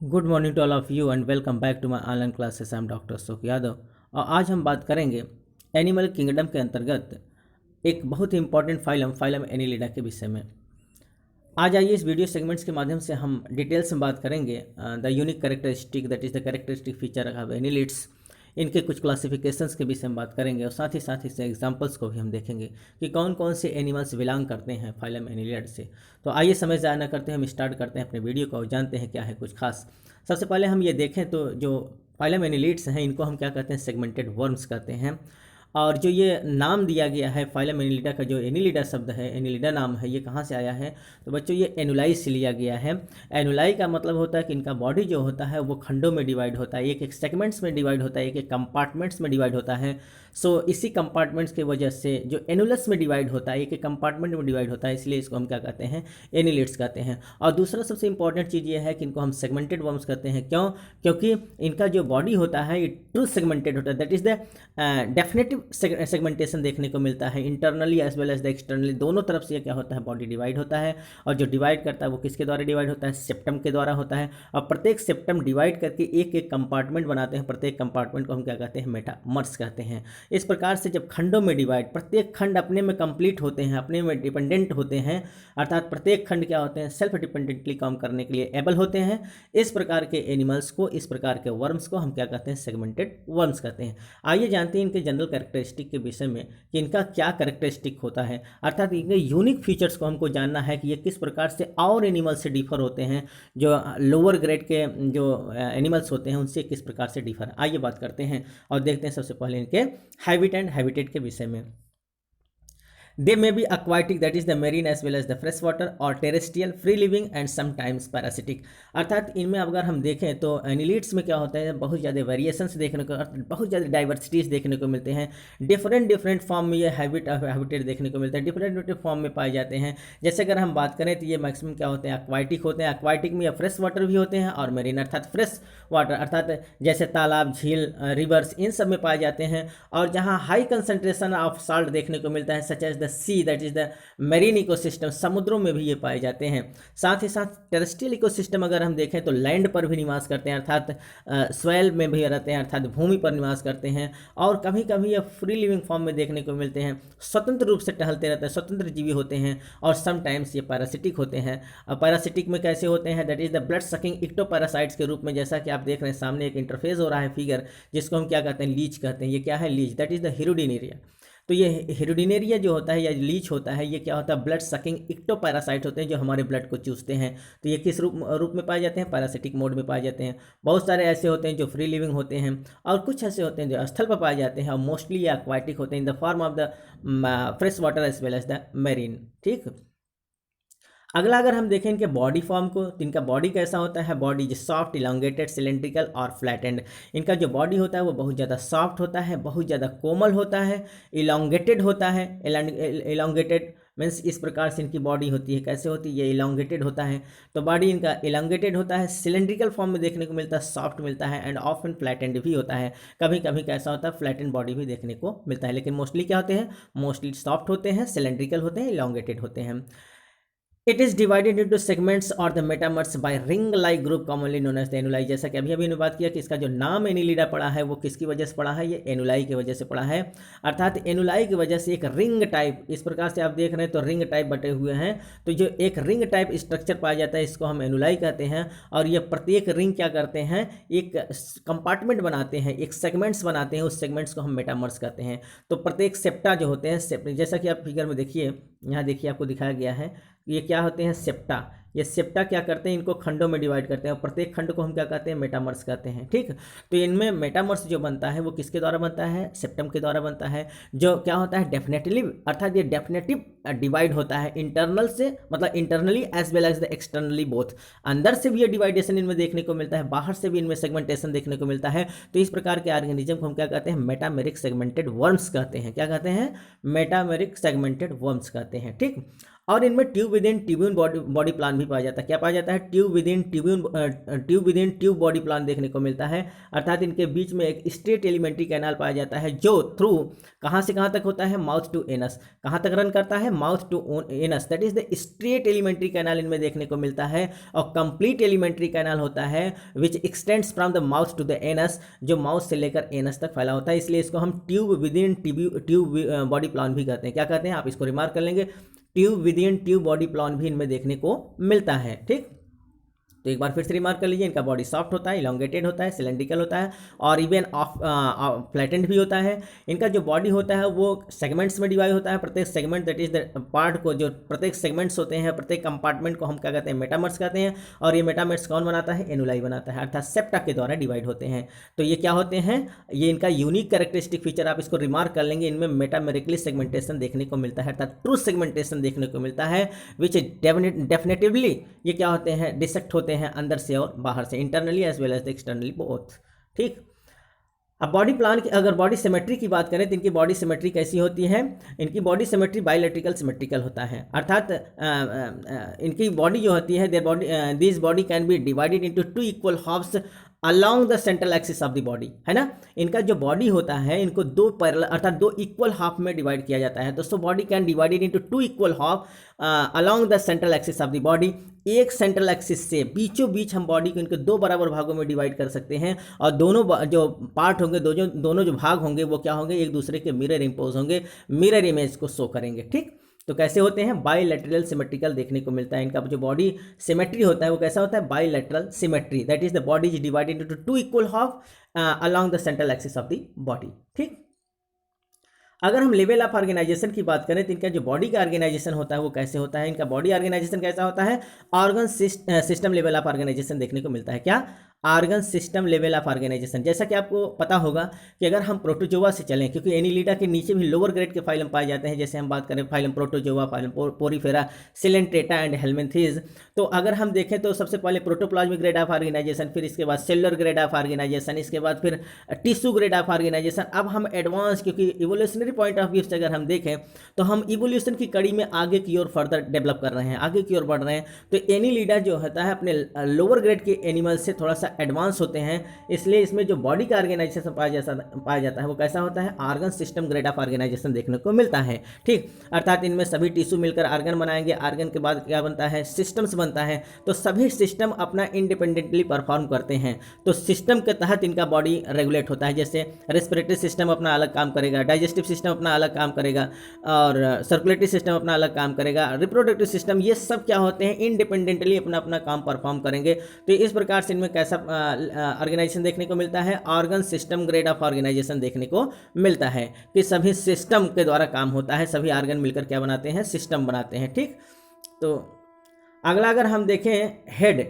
Good morning to all of you and welcome back to my online classes. I am doctor Ashok Yadav और आज हम बात करेंगे animal kingdom के अंतर्गत एक बहुत ही इंपॉर्टेंट फाइलम एनिलिडा के विषय में। आज आइए इस वीडियो सेगमेंट्स के माध्यम से हम डिटेल्स में बात करेंगे the unique characteristic that is the characteristic feature of annelids, इनके कुछ क्लासिफिकेशंस के विषय में बात करेंगे और साथ ही इससे एग्जांपल्स को भी हम देखेंगे कि कौन कौन से एनिमल्स बिलोंग करते हैं फाइलम एनिलिड से। तो आइए समय ज़ाया न करते हैं, हम स्टार्ट करते हैं अपने वीडियो को और जानते हैं क्या है कुछ खास। सबसे पहले हम ये देखें तो जो फाइलम एनिलिड्स हैं इनको हम क्या कहते हैं, सेगमेंटेड वर्म्स कहते हैं। और जो ये नाम दिया गया है फाइलम एनिलिडा का, जो एनिलिडा शब्द है, एनिलिडा नाम है, ये कहाँ से आया है? तो बच्चों ये एनुलाई से लिया गया है। एनुलाई का मतलब होता है कि इनका बॉडी जो होता है वो खंडों में डिवाइड होता है, एक एक सेगमेंट्स में डिवाइड होता है, एक एक कंपार्टमेंट्स में डिवाइड होता है। इसी कंपार्टमेंट्स की वजह से जो एनुलस में डिवाइड होता है, एक एक कंपार्टमेंट में डिवाइड होता है, इसलिए इसको हम क्या कहते हैं, एनिलिड्स कहते हैं। और दूसरा सबसे इंपॉर्टेंट चीज़ ये है कि इनको हम सेगमेंटेड वर्म्स कहते हैं। क्यों? क्योंकि इनका जो बॉडी होता है ये ट्रू सेगमेंटेड होता है, that is the definitive segmentation देखने को मिलता है। Internally as well as the externally दोनों तरफ से क्या होता है, बॉडी डिवाइड होता है। और जो डिवाइड करता है वो किसके द्वारा डिवाइड होता है? सेप्टम के द्वारा होता है। और प्रत्येक सेप्टम डिवाइड करके एक एक कंपार्टमेंट बनाते हैं। प्रत्येक कंपार्टमेंट को हम क्या कहते हैं, मेटामर्स कहते हैं। इस प्रकार से जब खंडों में डिवाइड, प्रत्येक खंड अपने में कंप्लीट होते हैं, अपने में डिपेंडेंट होते हैं, अर्थात प्रत्येक खंड क्या होते हैं, सेल्फ डिपेंडेंटली काम करने के लिए एबल होते हैं। इस प्रकार के एनिमल्स को, इस प्रकार के वर्म्स को हम क्या कहते हैं, सेगमेंटेड वर्म्स कहते हैं। आइए जानते हैं इनके जनरल कैरेक्टरिस्टिक के विषय में कि इनका क्या कैरेक्टरिस्टिक होता है, अर्थात इनके यूनिक फीचर्स को हमको जानना है कि ये किस प्रकार से और एनिमल से डिफर होते हैं, जो लोअर ग्रेड के जो एनिमल्स होते हैं उनसे किस प्रकार से डिफर। आइए बात करते हैं और देखते हैं सबसे पहले इनके हैबिट एंड हैबिटेट के विषय में। They may be aquatic, that is the marine as well as the fresh water, or terrestrial, free living and sometimes parasitic। अर्थात इनमें अगर हम देखें तो एनिलिड्स में क्या होता है, बहुत ज़्यादा वेरिएशंस देखने को, बहुत ज़्यादा डाइवर्सिटीज़ देखने को मिलते हैं। डिफरेंट फॉर्म में ये हैबिटेट देखने को मिलता है, डिफरेंट फॉर्म में पाए जाते हैं। जैसे अगर हम बात करें तो ये मैक्सिमम क्या होते हैं, एक्वाटिक होते हैं। एक्वाटिक में या फ्रेश वाटर भी होते हैं और मेरीन अर्थात फ्रेश वाटर, अर्थात जैसे तालाब, झील, रिवर्स, इन सब में पाए जाते हैं। और जहाँ हाई कंसंट्रेशन ऑफ साल्ट देखने को मिलता है, such as the sea that is the marine ecosystem, समुद्रों में भी ये पाए जाते हैं। साथ ही साथ टेरेस्ट्रियल इकोसिस्टम अगर हम देखें तो लैंड पर भी निवास करते हैं, अर्थात सॉइल में भी रहते हैं, अर्थात भूमि पर निवास करते हैं। और कभी कभी ये फ्री लिविंग फॉर्म में देखने को मिलते हैं, स्वतंत्र रूप से टहलते रहते हैं, स्वतंत्र जीवी होते हैं। और समटाइम्स ये पैरासिटिक होते हैं। और पैरासिटिक में कैसे होते हैं, that is the blood sucking ectoparasites के रूप में। जैसा कि आप देख रहे हैं सामने एक इंटरफेस हो रहा है फिगर, जिसको हम क्या कहते हैं, लीच कहते हैं। ये क्या है, leech, that is the Hirudinaria. तो ये हिरुडिनेरिया जो होता है या लीच होता है, ये क्या होता है, ब्लड सकिंग इक्टोपैरासाइट होते हैं जो हमारे ब्लड को चूसते हैं। तो ये किस रूप में पाए जाते हैं, पैरासिटिक मोड में पाए जाते हैं। बहुत सारे ऐसे होते हैं जो फ्री लिविंग होते हैं और कुछ ऐसे होते हैं जो स्थल पर पाए जाते हैं और मोस्टली ये एक्वाटिक होते हैं in the form of the fresh water as well as the marine. ठीक। अगला अगर हम देखें इनके बॉडी फॉर्म को, तो इनका बॉडी कैसा होता है, बॉडी जो सॉफ्ट, इलांगेटेड, सिलेंड्रिकल और फ्लैटेंड। इनका जो बॉडी होता है वो बहुत ज़्यादा सॉफ्ट होता है, बहुत ज़्यादा कोमल होता है, इलांगेटेड होता है। इलांगेटेड मीन्स इस प्रकार से इनकी बॉडी होती है। कैसे होती है, ये इलांगेटेड होता है। तो बॉडी इनका इलांगेटेड होता है, सिलेंड्रिकल फॉर्म में देखने को मिलता है, सॉफ्ट मिलता है एंड ऑफन फ्लैटेंड भी होता है। कभी कभी कैसा होता है, फ्लैटेंड बॉडी भी देखने को मिलता है, लेकिन मोस्टली क्या होते हैं, मोस्टली सॉफ्ट होते हैं, सिलेंड्रिकल होते हैं, इलांगेटेड होते हैं। It is divided into segments और the metamers by ring like group commonly known as the annuli. जैसा कि अभी ने बात किया कि इसका जो नाम एनिलिडा पड़ा है वो किसकी वजह से पड़ा है, ये एनुलाई की वजह से पड़ा है। अर्थात एनुलाई की वजह से एक रिंग टाइप, इस प्रकार से आप देख रहे हैं तो रिंग टाइप बटे हुए हैं। तो जो एक रिंग टाइप स्ट्रक्चर पाया जाता है इसको हम एनुलाई कहते हैं। और ये प्रत्येक रिंग क्या करते हैं, एक कंपार्टमेंट बनाते हैं, एक सेगमेंट्स बनाते हैं, उस सेगमेंट्स को हम मेटामर्स कहते हैं। तो प्रत्येक सेप्टा जो होते हैं, जैसा कि आप फिगर में देखिए, यहाँ देखिए आपको दिखाया गया है, ये क्या होते हैं, सेप्टा। ये सेप्टा क्या करते हैं, इनको खंडों में डिवाइड करते हैं और प्रत्येक खंड को हम क्या कहते हैं, मेटामर्स कहते हैं। ठीक। तो इनमें मेटामर्स जो बनता है वो किसके द्वारा बनता है, सेप्टम के द्वारा बनता है। जो क्या होता है, डेफिनेटली, अर्थात ये डेफिनेटिव डिवाइड होता है इंटरनल से, मतलब internally as well as the externally both. अंदर से भी ये डिवाइडेशन इनमें देखने को मिलता है, बाहर से भी इनमें सेगमेंटेशन देखने को मिलता है। तो इस प्रकार के ऑर्गेनिज्म को हम क्या कहते हैं, मेटामेरिक सेगमेंटेड वर्म्स कहते हैं। क्या कहते हैं, मेटामेरिक सेगमेंटेड वर्म्स कहते हैं। ठीक। और इनमें tube within tube body plan भी पाया जाता है। क्या पाया जाता है? Tube within tube body plan देखने को मिलता है, अर्थात इनके बीच में एक स्ट्रेट एलिमेंट्री कैनाल पाया जाता है जो थ्रू कहाँ से कहाँ तक होता है? Mouth to anus. कहाँ तक रन करता है? Mouth to anus, that is the straight alimentary canal इनमें देखने को मिलता है। और कंप्लीट एलिमेंट्री कैनाल होता है which extends from the mouth to the anus, जो माउथ से लेकर एनस तक फैला होता है, इसलिए इसको हम tube within tube body plan भी कहते हैं। क्या कहते हैं? आप इसको रिमार्क कर लेंगे, tube within tube body plan भी इनमें देखने को मिलता है। ठीक, तो एक बार फिर से रिमार्क कर लीजिए, इनका बॉडी सॉफ्ट होता है, इलोंगेटेड होता है, सिलेंड्रिकल होता है और इवन फ्लैटेंड भी होता है। इनका जो बॉडी होता है वो सेगमेंट्स में डिवाइड होता है। प्रत्येक segment that is the part को, जो प्रत्येक सेगमेंट्स होते हैं, प्रत्येक कंपार्टमेंट को हम क्या कहते हैं? मेटामर्स कहते हैं। और ये मेटामर्स कौन बनाता है? एनुलाई बनाता है, अर्थात सेप्टा के द्वारा डिवाइड होते हैं। तो ये क्या होते हैं? ये इनका यूनिक कैरेक्टरिस्टिक फीचर, आप इसको रिमार्क कर लेंगे, इनमें मेटामेरिकली सेगमेंटेशन देखने को मिलता है, अर्थात ट्रू सेगमेंटेशन देखने को मिलता है, विच डेफिनेटिवली ये क्या होते हैं? डिसेक्ट होते हैं अंदर से और बाहर से, internally as well as externally both. ठीक, अब बॉडी प्लान की अगर बॉडी सिमेट्री की बात करें तो इनकी बॉडी सिमेट्री कैसी होती है? इनकी बॉडी सिमेट्री बायलैटरल सिमेट्रिकल होता है, अर्थात इनकी बॉडी जो होती है, their body this body can be divided into two equal halves along the central axis of the body, है ना। इनका जो बॉडी होता है इनको दो पैरेलल अर्थात दो इक्वल हाफ में डिवाइड किया जाता है। दोस्तों body can divided into two equal half along the central axis of the body. एक सेंट्रल एक्सिस से बीचों बीच हम बॉडी को इनके दो बराबर भागों में डिवाइड कर सकते हैं और दोनों जो पार्ट होंगे, दोनों जो भाग होंगे वो क्या होंगे? एक दूसरे के मिरर इम्पोज होंगे, मिरर इमेज को शो करेंगे। ठीक, तो कैसे होते हैं? बायलैटरल सिमेट्रिकल देखने को मिलता है। इनका जो बॉडी सिमेट्री होता है वो कैसा होता है? Bilateral symmetry, that is the body is divided into two equal half along the central axis of the body. ठीक, अगर हम लेवल ऑफ ऑर्गेनाइजेशन की बात करें तो इनका जो बॉडी का ऑर्गेनाइजेशन होता है वो कैसे होता है? इनका बॉडी ऑर्गेनाइजेशन कैसा होता है? Organ system level of organisation देखने को मिलता है। क्या? Organ system level of organisation. जैसा कि आपको पता होगा कि अगर हम प्रोटोजोआ से चलें, क्योंकि एनीलिडा के नीचे भी लोअर ग्रेड के फाइलम पाए जाते हैं, जैसे हम बात करें phylum protozoa, phylum Porifera, Coelenterata and helminths. तो अगर हम देखें तो सबसे पहले प्रोटोप्लाज्मिक ग्रेड ऑफ ऑर्गेनाइजेशन, फिर इसके बाद सेलुलर ग्रेड ऑफ ऑर्गेनाइजेशन, इसके बाद फिर टिश्यू ग्रेड ऑफ ऑर्गेनाइजेशन। अब हम एडवांस, क्योंकि इवोल्यूशनरी पॉइंट ऑफ व्यू से अगर हम देखें तो हम इवोल्यूशन की कड़ी में आगे की ओर फर्दर डेवलप कर रहे हैं, आगे की ओर बढ़ रहे हैं। तो एनीलिडा जो होता है अपने लोअर ग्रेड के एनिमल से थोड़ा सा एडवांस होते हैं, इसलिए इसमें जो बॉडी का ऑर्गेनाइजेशन पाया जाता है वो कैसा होता है? Organ system grade of organisation देखने को मिलता है। ठीक, अर्थात इनमें सभी टिश्यू मिलकर ऑर्गन बनाएंगे, ऑर्गन के बाद क्या बनता है? सिस्टम्स बनता है। तो सभी सिस्टम अपना इंडिपेंडेंटली परफॉर्म करते हैं, तो सिस्टम के तहत इनका बॉडी रेगुलेट होता है। जैसे रेस्पिरेटरी सिस्टम अपना अलग काम करेगा, डाइजेस्टिव सिस्टम अपना अलग काम करेगा और सर्कुलेटरी सिस्टम अपना अलग काम करेगा, रिप्रोडक्टिव सिस्टम, ये सब क्या होते हैं? इंडिपेंडेंटली अपना अपना काम परफॉर्म करेंगे। तो इस प्रकार से इनमें कैसा ऑर्गेनाइजेशन देखने को मिलता है? Organ system grade of organisation देखने को मिलता है कि सभी सिस्टम के द्वारा काम होता है, सभी ऑर्गन मिलकर क्या बनाते हैं? सिस्टम बनाते हैं। ठीक, तो अगला अगर हम देखें हेड,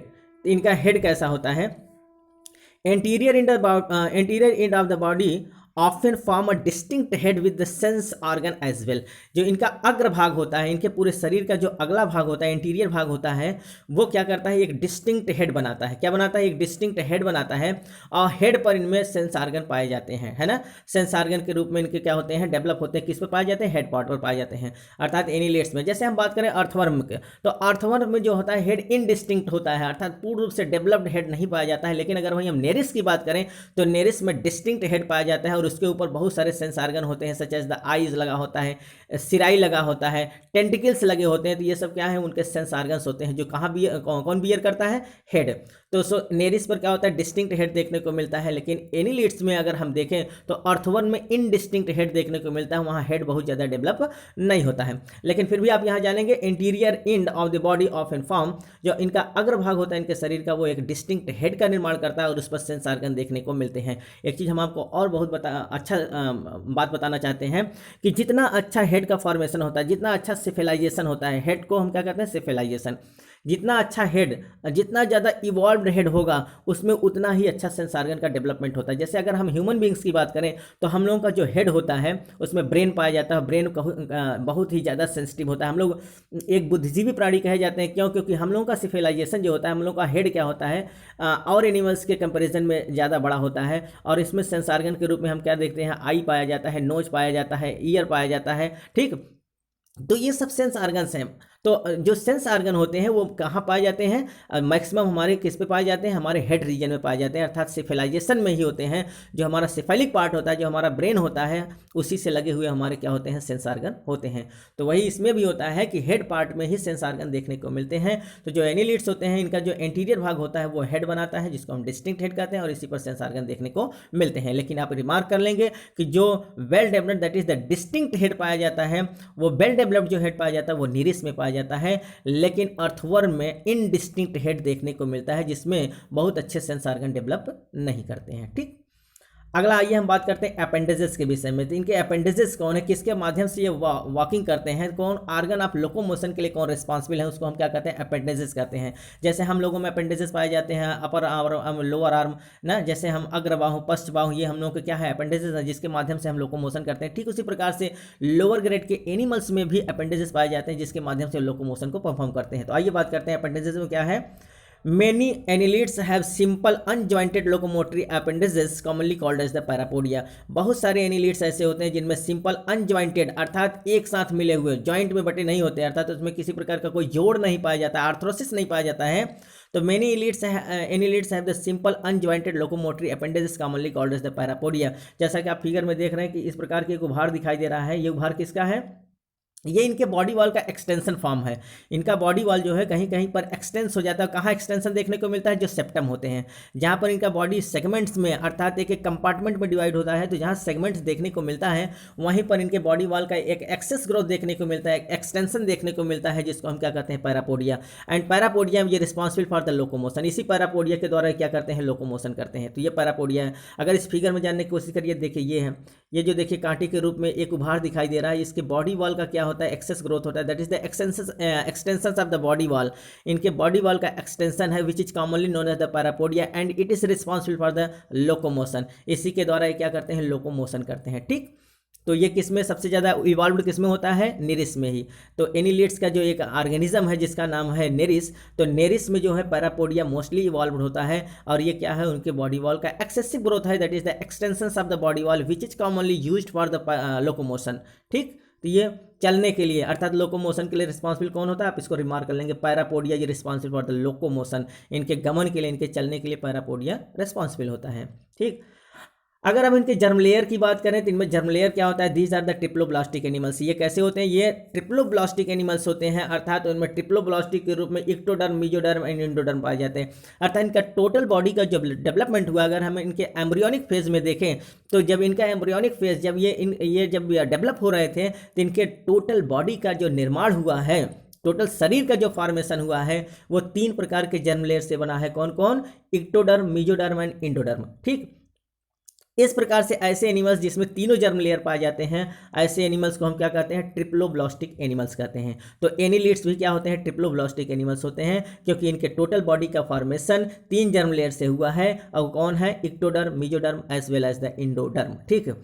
इनका हेड कैसा होता है? Anterior end of the body often form a distinct head with the sense organ as well. जो इनका अग्र भाग होता है, इनके पूरे शरीर का जो अगला भाग होता है, इंटीरियर भाग होता है, वो क्या करता है? एक डिस्टिंक्ट हेड बनाता है। क्या बनाता है? एक डिस्टिंक्ट हेड बनाता है और हेड पर इनमें सेंस ऑर्गन पाए जाते हैं, है ना। सेंस ऑर्गन के रूप में इनके क्या होते हैं? डेवलप होते हैं। किस पर पाए जाते हैं? हेड पार्ट पर पाए जाते हैं, अर्थात एनीलेट्स में। जैसे हम बात करें अर्थवर्म के, तो अर्थवर्म में जो होता है हेड इनडिस्टिंक्ट होता है, अर्थात पूर्ण रूप से डेवलप्ड हेड नहीं पाया जाता है। लेकिन अगर वहीं हम नेरिस की बात करें तो नेरिस में डिस्टिंक्ट हेड पाया जाता है और उसके ऊपर बहुत सारे सेंस ऑर्गन होते हैं, सच एज द आईज लगा होता है, सिराई लगा होता है, टेंटिकल्स लगे होते हैं। तो ये सब क्या है? उनके सेंस ऑर्गन्स होते हैं, जो कहाँ कौन बियर करता है? हेड। तो नेरिस पर क्या होता है? डिस्टिंक्ट हेड देखने को मिलता है। लेकिन एनीलिड्स में अगर हम देखें तो अर्थवर्म में इनडिस्टिंक्ट हेड देखने को मिलता है, वहाँ हेड बहुत ज़्यादा डेवलप नहीं होता है। लेकिन फिर भी आप यहाँ जानेंगे interior end of the body often form, जो इनका अग्र भाग होता है इनके शरीर का, वो एक डिस्टिंक्ट हेड का निर्माण करता है और उस पर सेंस ऑर्गन देखने को मिलते हैं। एक चीज़ हम आपको और बहुत अच्छा बात बताना चाहते हैं कि जितना अच्छा हेड का फॉर्मेशन होता है, जितना अच्छा सिफिलाइजेशन होता है, हेड को हम क्या कहते हैं? सिफिलाइजेशन। जितना अच्छा हेड, जितना ज़्यादा इवॉल्व्ड हेड होगा उसमें उतना ही अच्छा सेंस ऑर्गन का डेवलपमेंट होता है। जैसे अगर हम ह्यूमन बींग्स की बात करें तो हम लोगों का जो हेड होता है उसमें ब्रेन पाया जाता है। ब्रेन बहुत ही ज़्यादा सेंसिटिव होता है। हम लोग एक बुद्धिजीवी प्राणी कहे जाते हैं, क्यों? क्योंकि हम लोगों का सिफिलाइजेशन जो होता है, हम लोगों का हेड क्या होता है और एनिमल्स के कंपेरिजन में ज़्यादा बड़ा होता है। और इसमें सेंस ऑर्गन के रूप में हम क्या देखते हैं? आई पाया जाता है, नोज पाया जाता है, ईयर पाया जाता है। ठीक, तो ये सब सेंस ऑर्गन्स हैं। तो जो सेंस आर्गन होते हैं वो कहाँ पाए जाते हैं, मैक्सिमम हमारे किस पे पाए जाते हैं, हमारे हेड रीजन में पाए जाते हैं, अर्थात सिफिलाइजेशन में ही होते हैं। जो हमारा सिफेलिक पार्ट होता है, जो हमारा ब्रेन होता है, उसी से लगे हुए हमारे क्या होते हैं, सेंस आर्गन होते हैं। तो वही इसमें भी होता है कि हेड पार्ट में ही सेंस आर्गन देखने को मिलते हैं। तो जो एनिलिड्स होते हैं, इनका जो एंटीरियर भाग होता है वो हेड बनाता है, जिसको हम डिस्टिंक्ट हेड कहते हैं, और इसी पर सेंस आर्गन देखने को मिलते हैं। लेकिन आप रिमार्क कर लेंगे कि जो well developed that is the distinct head पाया जाता है, वो वेल डेवलप्ड जो हेड पाया जाता है वो निरिस में पाया जाता है। लेकिन अर्थवर्म में इनडिस्टिंक्ट हेड देखने को मिलता है, जिसमें बहुत अच्छे सेंस आर्गन डेवलप नहीं करते हैं। ठीक, अगला आइए हम बात करते हैं अपेंडेजेस के विषय में। तो इनके अपेंडेजेस कौन है, किसके माध्यम से ये वॉकिंग करते हैं, कौन ऑर्गन ऑफ लोकोमोशन के लिए कौन रिस्पॉन्सिबल है, उसको हम क्या कहते हैं, अपेंडेजेस कहते हैं। जैसे हम लोगों में अपेंडेजेस पाए जाते हैं अपर आर्म, लोअर आर्म ना, जैसे हम अग्रबाहु, पश्च बाहु, ये हम लोगों के क्या है, अपेंडेजेस है, जिसके माध्यम से हम लोकोमोशन करते हैं। ठीक उसी प्रकार से लोअर ग्रेड के एनिमल्स में भी अपेंडेजेस पाए जाते हैं, जिसके माध्यम से लोकोमोशन को परफॉर्म करते हैं। तो आइए बात करते हैं अपेंडेजेस में क्या है। Many annelids have simple unjointed locomotory appendages commonly called as the parapodia। बहुत सारे annelids ऐसे होते हैं जिनमें सिंपल अनजॉइंटेड अर्थात एक साथ मिले हुए, जॉइंट में बटे नहीं होते, अर्थात उसमें किसी प्रकार का कोई जोड़ नहीं पाया जाता, आर्थ्रोसिस नहीं पाया जाता है। तो many annelids have the simple unjointed locomotory appendages commonly called as the parapodia। जैसा कि आप फिगर में देख रहे हैं कि इस प्रकार के एक उभार दिखाई दे रहा है, ये उभार किसका है, ये इनके बॉडी वॉल का एक्सटेंशन फॉर्म है। इनका बॉडी वॉल जो है कहीं कहीं पर एक्सटेंस हो जाता है। कहाँ एक्सटेंशन देखने को मिलता है, जो सेप्टम होते हैं, जहाँ पर इनका बॉडी सेगमेंट्स में अर्थात एक एक कंपार्टमेंट में डिवाइड होता है। तो जहाँ सेगमेंट्स देखने को मिलता है वहीं पर इनके बॉडी वॉल का एक एक्सेस ग्रोथ देखने को मिलता है, एक एक्सटेंशन देखने को मिलता है, जिसको हम क्या कहते हैं, पैरापोडिया। एंड पैरापोडिया ये रिस्पॉन्सिबल फॉर द लोकोमोशन, इसी पैरापोडिया के द्वारा क्या करते हैं, लोकोमोशन करते हैं। तो ये पैरापोडिया है। अगर इस फिगर में जानने की कोशिश करिए, देखिए ये है, ये जो देखिए कांटे के रूप में एक उभार दिखाई दे रहा है, इसके बॉडी वॉल का क्या होता है, एक्सेस ग्रोथ होता है, that is the extension of the body wall. इनके बॉडी वॉल का एक्सटेंशन है, which is commonly known as the parapodia, and it is responsible for the locomotion. इसी के द्वारा ये क्या करते हैं, लोकोमोशन करते हैं। ठीक, तो ये किसमें सबसे ज़्यादा इवॉल्व्ड किसमें होता है, नेरिस में ही। तो एनिलिड्स का जो एक ऑर्गेनिज्म है जिसका नाम है नेरिस, तो नेरिस में जो है पैरापोडिया मोस्टली इवॉल्व्ड होता है। और ये क्या है, उनके बॉडी वॉल का एक्सेसिव ग्रोथ है, that is the extension of the body wall which is commonly used for the locomotion. ठीक, तो ये चलने के लिए अर्थात लोकोमोशन के लिए रिस्पॉन्सिबल कौन होता है, आप इसको रिमार्क कर लेंगे, पैरापोडिया ये रिस्पॉन्सिबल फॉर द लोकोमोशन। इनके गमन के लिए, इनके चलने के लिए पैरापोडिया रिस्पॉन्सिबल होता है। ठीक, अगर हम इनके जर्म लेयर की बात करें तो इनमें जर्म लेयर क्या होता है, these are the triploblastic animals. ये कैसे होते हैं, ये ट्रिप्लोब्लास्टिक एनिमल्स होते हैं, अर्थात उनमें ट्रिप्लोब्लास्टिक के रूप में इक्टोडर्म, मेसोडर्म एंड एंडोडर्म पाए जाते हैं। अर्थात इनका टोटल बॉडी का जब डेवलपमेंट हुआ, अगर हम इनके एम्ब्रियोनिक फेज में देखें तो जब इनका एम्ब्रियोनिक फेज जब ये जब डेवलप हो रहे थे तो इनके टोटल बॉडी का जो निर्माण हुआ है, टोटल शरीर का जो फॉर्मेशन हुआ है, वो 3 प्रकार के जर्म लेयर से बना है। कौन कौन, इक्टोडर्म, मेसोडर्म एंड एंडोडर्म। ठीक, इस प्रकार से ऐसे एनिमल्स जिसमें तीनों जर्म लेयर पाए जाते हैं, ऐसे एनिमल्स को हम क्या कहते हैं, ट्रिप्लोब्लास्टिक एनिमल्स कहते हैं। तो एनिलिड्स भी क्या होते हैं, ट्रिप्लोब्लास्टिक एनिमल्स होते हैं, क्योंकि इनके टोटल बॉडी का फॉर्मेशन 3 जर्म लेयर से हुआ है। और कौन है, ectoderm, mesoderm as well as the endoderm. ठीक,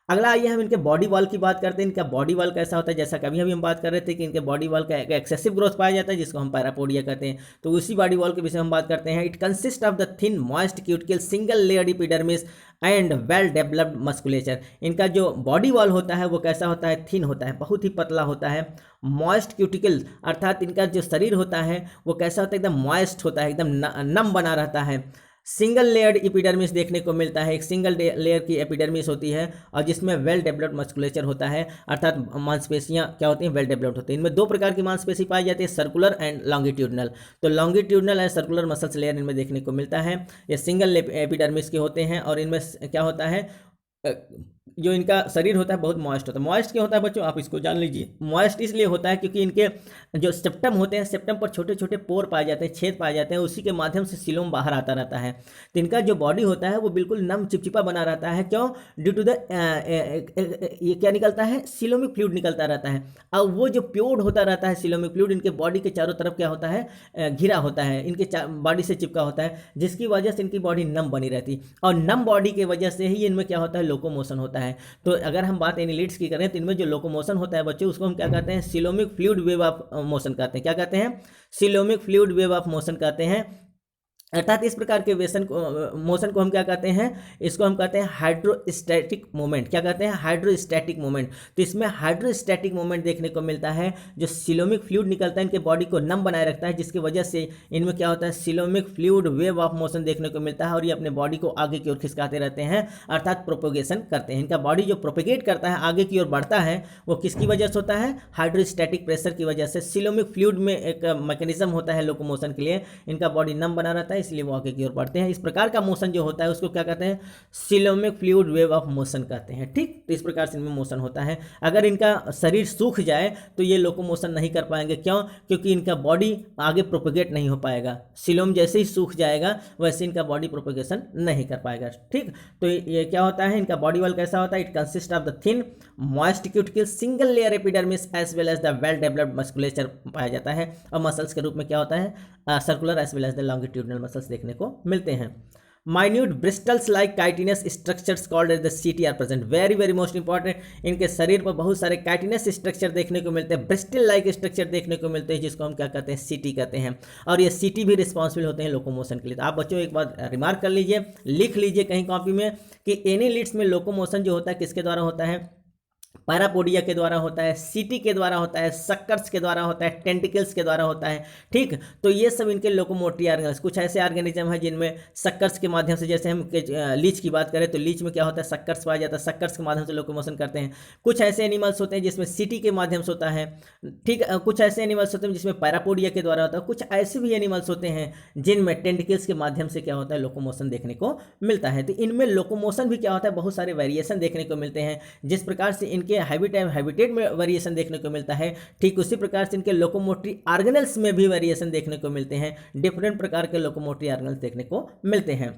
अगला आइए हम इनके बॉडी वॉल की बात करते हैं। इनका बॉडी वॉल कैसा होता है, जैसा कभी अभी हम बात कर रहे थे कि इनके बॉडी वॉल का एक्सेसिव ग्रोथ पाया जाता है, जिसको हम पैरापोडिया कहते हैं। तो उसी बॉडी वॉल के विषय में हम बात करते हैं। It consist of the thin moist cuticle single layered epidermis and well developed musculature. इनका जो बॉडी वॉल होता है वो कैसा होता है, थिन होता है, बहुत ही पतला होता है। मॉइस्ट क्यूटिकल अर्थात इनका जो शरीर होता है वो कैसा होता है, एकदम मॉइस्ट होता है, एकदम नम बना रहता है। सिंगल लेयर्ड एपिडर्मिस देखने को मिलता है, एक सिंगल लेयर की एपिडर्मिस होती है, और जिसमें वेल डेवलप्ड मस्कुलेचर होता है, अर्थात मांसपेशियां क्या होती हैं, वेल डेवलप्ड होती हैं। इनमें 2 प्रकार की मांसपेशी पाई जाती है, सर्कुलर एंड लॉन्गिट्यूडनल। तो longitudinal and circular muscles layer इनमें देखने को मिलता है। ये सिंगल एपिडर्मिस के होते हैं, और इनमें क्या होता है, जो इनका शरीर होता है बहुत मॉइस्ट होता है। मॉइस्ट क्यों होता है बच्चों, आप इसको जान लीजिए। मॉइस्ट इसलिए होता है क्योंकि इनके जो सेप्टम होते हैं, सेप्टम पर छोटे छोटे पोर पाए जाते हैं, छेद पाए जाते हैं, उसी के माध्यम से सिलोम बाहर आता रहता है। तो इनका जो बॉडी होता है वो बिल्कुल नम चिपचिपा बना रहता है। क्यों, ड्यू टू द ये क्या निकलता है, सिलोमिक फ्लूइड निकलता रहता है। अब वो जो प्योर्ड होता रहता है सिलोमिक फ्लूइड, इनके बॉडी के चारों तरफ क्या होता है, घिरा होता है, इनके बॉडी से चिपका होता है, जिसकी वजह से इनकी बॉडी नम बनी रहती है। और नम बॉडी की वजह से ही इनमें क्या होता है, लोकोमोशन होता है। तो अगर हम बात एनिलिड्स की करें तो इनमें जो लोकोमोशन होता है बच्चों, उसको हम क्या कहते हैं, coelomic fluid wave of motion कहते हैं। क्या कहते हैं, coelomic fluid wave of motion कहते हैं। अर्थात इस प्रकार के मोशन को हम क्या कहते हैं, इसको हम कहते हैं हाइड्रोस्टैटिक मूवमेंट। क्या कहते हैं, हाइड्रोस्टैटिक मूवमेंट। तो इसमें हाइड्रोस्टैटिक मूवमेंट देखने को मिलता है, जो सिलोमिक फ्लूइड निकलता है इनके बॉडी को नम बनाए रखता है, जिसकी वजह से इनमें क्या होता है, coelomic fluid wave of motion देखने को मिलता है और ये अपने बॉडी को आगे की ओर खिसकाते रहते हैं, अर्थात प्रोपोगेशन करते हैं। इनका बॉडी जो प्रोपेगेट करता है, आगे की ओर बढ़ता है, वो किसकी वजह से होता है, हाइड्रोस्टैटिक प्रेशर की वजह से। सिलोमिक फ्लूइड में एक मैकेनिज्म होता है लोकोमोशन के लिए, इनका बॉडी नम बना रहता है, इसलिए वो आगे की ओर बढ़ते हैं। इस प्रकार का मोशन जो होता है उसको क्या कहते हैं, coelomic fluid wave of motion कहते हैं। ठीक, तो इस प्रकार से इनमें मोशन होता है। अगर इनका शरीर सूख जाए तो ये लोकोमोशन नहीं कर पाएंगे। क्यों, क्योंकि इनका बॉडी आगे प्रोपेगेट नहीं हो पाएगा। सिलोम जैसे ही सूख जाएगा वैसे इनका बॉडी प्रोपेगेशन नहीं कर पाएगा। ठीक, तो ये क्या होता है, इनका बॉडी वॉल कैसा होता है, it consist of the thin moist cuticle single layer epidermis as well as the well developed musculature पाया जाता है। और मसल्स के रूप में क्या होता है, circular as well as the longitudinal muscles देखने को मिलते हैं। Minute bristles like chitinous structures called as the setae are present. Very very most important, इनके शरीर पर बहुत सारे काइटिनस स्ट्रक्चर देखने को मिलते हैं, ब्रिस्टल लाइक स्ट्रक्चर देखने को मिलते हैं, जिसको हम क्या कहते हैं, सीटी कहते हैं। और ये सीटी भी रिस्पॉन्सिबल होते हैं लोकोमोशन के लिए। तो आप बच्चों एक बात रिमार्क कर लीजिए, लिख लीजिए कहीं कॉपी में कि एनीलिड्स में लोकोमोशन जो होता है किसके द्वारा होता है, पैरापोडिया के द्वारा होता है, सीटी के द्वारा होता है, सक्कर्स के द्वारा होता है, टेंटिकल्स के द्वारा होता है। ठीक, तो ये सब इनके लोकोमोटरी ऑर्गेनिज्म। कुछ ऐसे ऑर्गेनिज्म है जिनमें सक्कर्स के माध्यम से, जैसे हम लीच की बात करें तो लीच में क्या होता है, सक्कर्स पाया जाता है, सक्कर्स के माध्यम से लोकोमोशन करते हैं। कुछ ऐसे एनिमल्स होते हैं जिसमें सीटी के माध्यम से होता है। ठीक, कुछ ऐसे एनिमल्स होते हैं जिसमें पैरापोडिया के द्वारा होता है। कुछ ऐसे भी एनिमल्स होते हैं जिनमें टेंटिकल्स के माध्यम से क्या होता है, लोकोमोशन देखने को मिलता है। तो इनमें लोकोमोशन भी क्या होता है, बहुत सारे वेरिएशन देखने को मिलते हैं। जिस प्रकार से इनके हैबिटेट में वेरिएशन देखने को मिलता है, ठीक उसी प्रकार से इनके लोकोमोटरी ऑर्गेनल्स में भी वेरिएशन देखने को मिलते हैं। डिफरेंट प्रकार के लोकोमोटरी ऑर्गेनल्स देखने को मिलते हैं।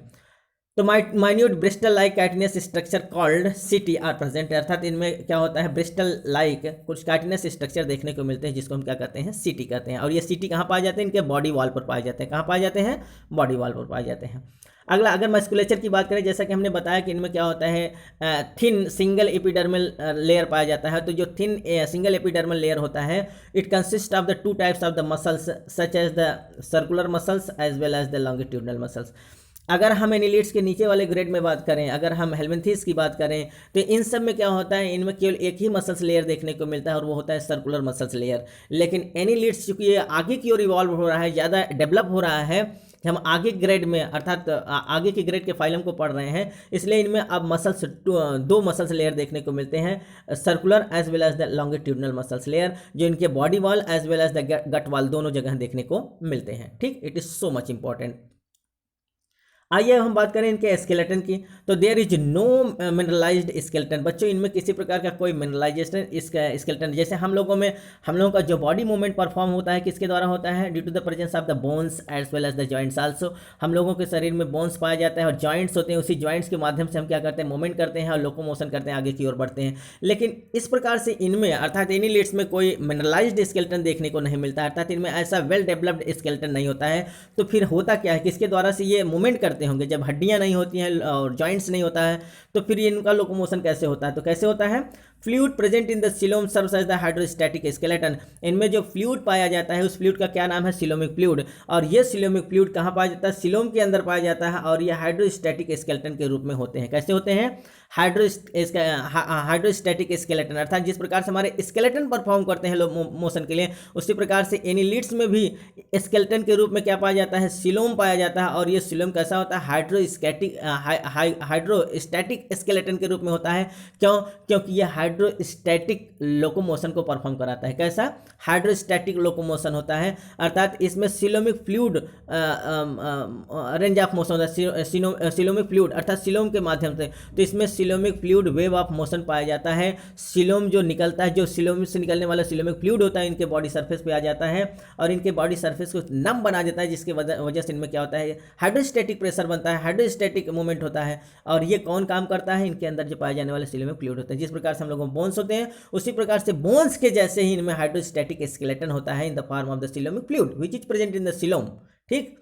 तो minute Bristol like chitinous structure called सीटी आर प्रेजेंट। अर्थात इनमें क्या होता है, ब्रिस्टल लाइक कुछ काइटिनस स्ट्रक्चर देखने को मिलते हैं, जिसको हम क्या कहते हैं, सीटी कहते हैं। और ये सीटी कहाँ पाए जाते हैं, इनके बॉडी वॉल पर पाए जाते हैं। कहाँ पाए जाते हैं, बॉडी वॉल पर पाए जाते हैं। अगला, अगर मस्कुलेचर की बात करें, जैसा कि हमने बताया कि इनमें क्या होता है, थिन सिंगल एपिडर्मल लेयर पाया जाता है। तो जो थिन सिंगल एपिडर्मल लेयर होता है, it consist of the two types of the muscles such as the circular muscles as well as the longitudinal muscles. अगर हम एनिलिड्स के नीचे वाले ग्रेड में बात करें, अगर हम हेलमिन्थीज की बात करें, तो इन सब में क्या होता है, इनमें केवल एक ही मसल्स लेयर देखने को मिलता है और वो होता है सर्कुलर मसल्स लेयर। लेकिन एनिलिड्स चूंकि ये आगे की ओर इवॉल्व हो रहा है, ज़्यादा डेवलप हो रहा है, हम आगे ग्रेड में अर्थात आगे के ग्रेड के फाइलम को पढ़ रहे हैं, इसलिए इनमें अब मसल्स दो मसल्स लेयर देखने को मिलते हैं, circular as well as the longitudinal muscles layer, जो इनके body wall as well as the gut wall दोनों जगह देखने को मिलते हैं। ठीक, it is so much important. आइए हम बात करें इनके स्केलेटन की। तो there is no mineralised skeleton. बच्चों इनमें किसी प्रकार का कोई मिनरलाइजेशन स्केलेटन, जैसे हम लोगों का जो बॉडी मूवमेंट परफॉर्म होता है किसके द्वारा होता है, due to the presence of the bones as well as the joints also. हम लोगों के शरीर में बोन्स पाया जाता है और जॉइंट्स होते हैं, उसी जॉइंट्स के माध्यम से हम क्या करते हैं, मूवमेंट करते हैं और लोकोमोशन करते हैं, आगे की ओर बढ़ते हैं। लेकिन इस प्रकार से इनमें अर्थात एनिलिड्स में कोई मिनरलाइज्ड स्केलेटन देखने को नहीं मिलता है, अर्थात इनमें ऐसा वेल डेवलप्ड स्केलेटन नहीं होता है। तो फिर होता क्या है, किसके द्वारा से ये मूवमेंट करते होंगे, जब हड्डियां नहीं होती हैं और जॉइंट्स नहीं होता है, तो फिर इनका लोकोमोशन कैसे होता है, तो कैसे होता है, fluid present in the coelom serves as the hydrostatic skeleton. इनमें जो फ्लूइड पाया जाता है उस फ्लूइड का क्या नाम है, सिलोमिक फ्लूइड। और ये सिलोमिक फ्लूइड कहाँ पाया जाता है, सिलोम के अंदर पाया जाता है और ये हाइड्रोस्टैटिक स्केलेटन के रूप में होते हैं। कैसे होते हैं, हाइड्रोस्टैटिक स्केलेटन, अर्थात जिस प्रकार से हमारे स्केलेटन परफॉर्म करते हैं मोशन के लिए, उसी प्रकार से एनिलिड्स में भी स्केलेटन के रूप में क्या पाया जाता है, सिलोम पाया जाता है। और ये सिलोम कैसा होता है, हाइड्रोस्टैटिक स्केलेटन के रूप में होता है। क्यों, क्योंकि ये हाइड्रोस्टैटिक लोकोमोशन को परफॉर्म कराता है। कैसा, हाइड्रोस्टैटिक लोकोमोशन होता है, अर्थात इसमें coelomic fluid range of motion होता है, सिलोमिक फ्लूइड अर्थात सिलोम के माध्यम से। तो इसमें coelomic fluid wave of motion पाया जाता है। सिलोम जो निकलता है, जो सिलोम से निकलने वाला सिलोमिक फ्लूइड होता है, इनके बॉडी सरफेस पे आ जाता है और इनके बॉडी सरफेस को नम बना देता है, जिसके वजह से इनमें क्या होता है, हाइड्रोस्टैटिक प्रेशर बनता है, हाइड्रोस्टैटिक मूवमेंट होता है। और ये कौन काम करता है, इनके अंदर जो पाए जाने वाले सिलोमिक फ्लूइड होते हैं। जिस प्रकार से हम लोगों में बोन्स होते हैं, उसी प्रकार से बोन्स के जैसे ही इनमें हाइड्रोस्टैटिक स्केलेटन होता है इन the form of the coelomic fluid which is present in the coelom. ठीक,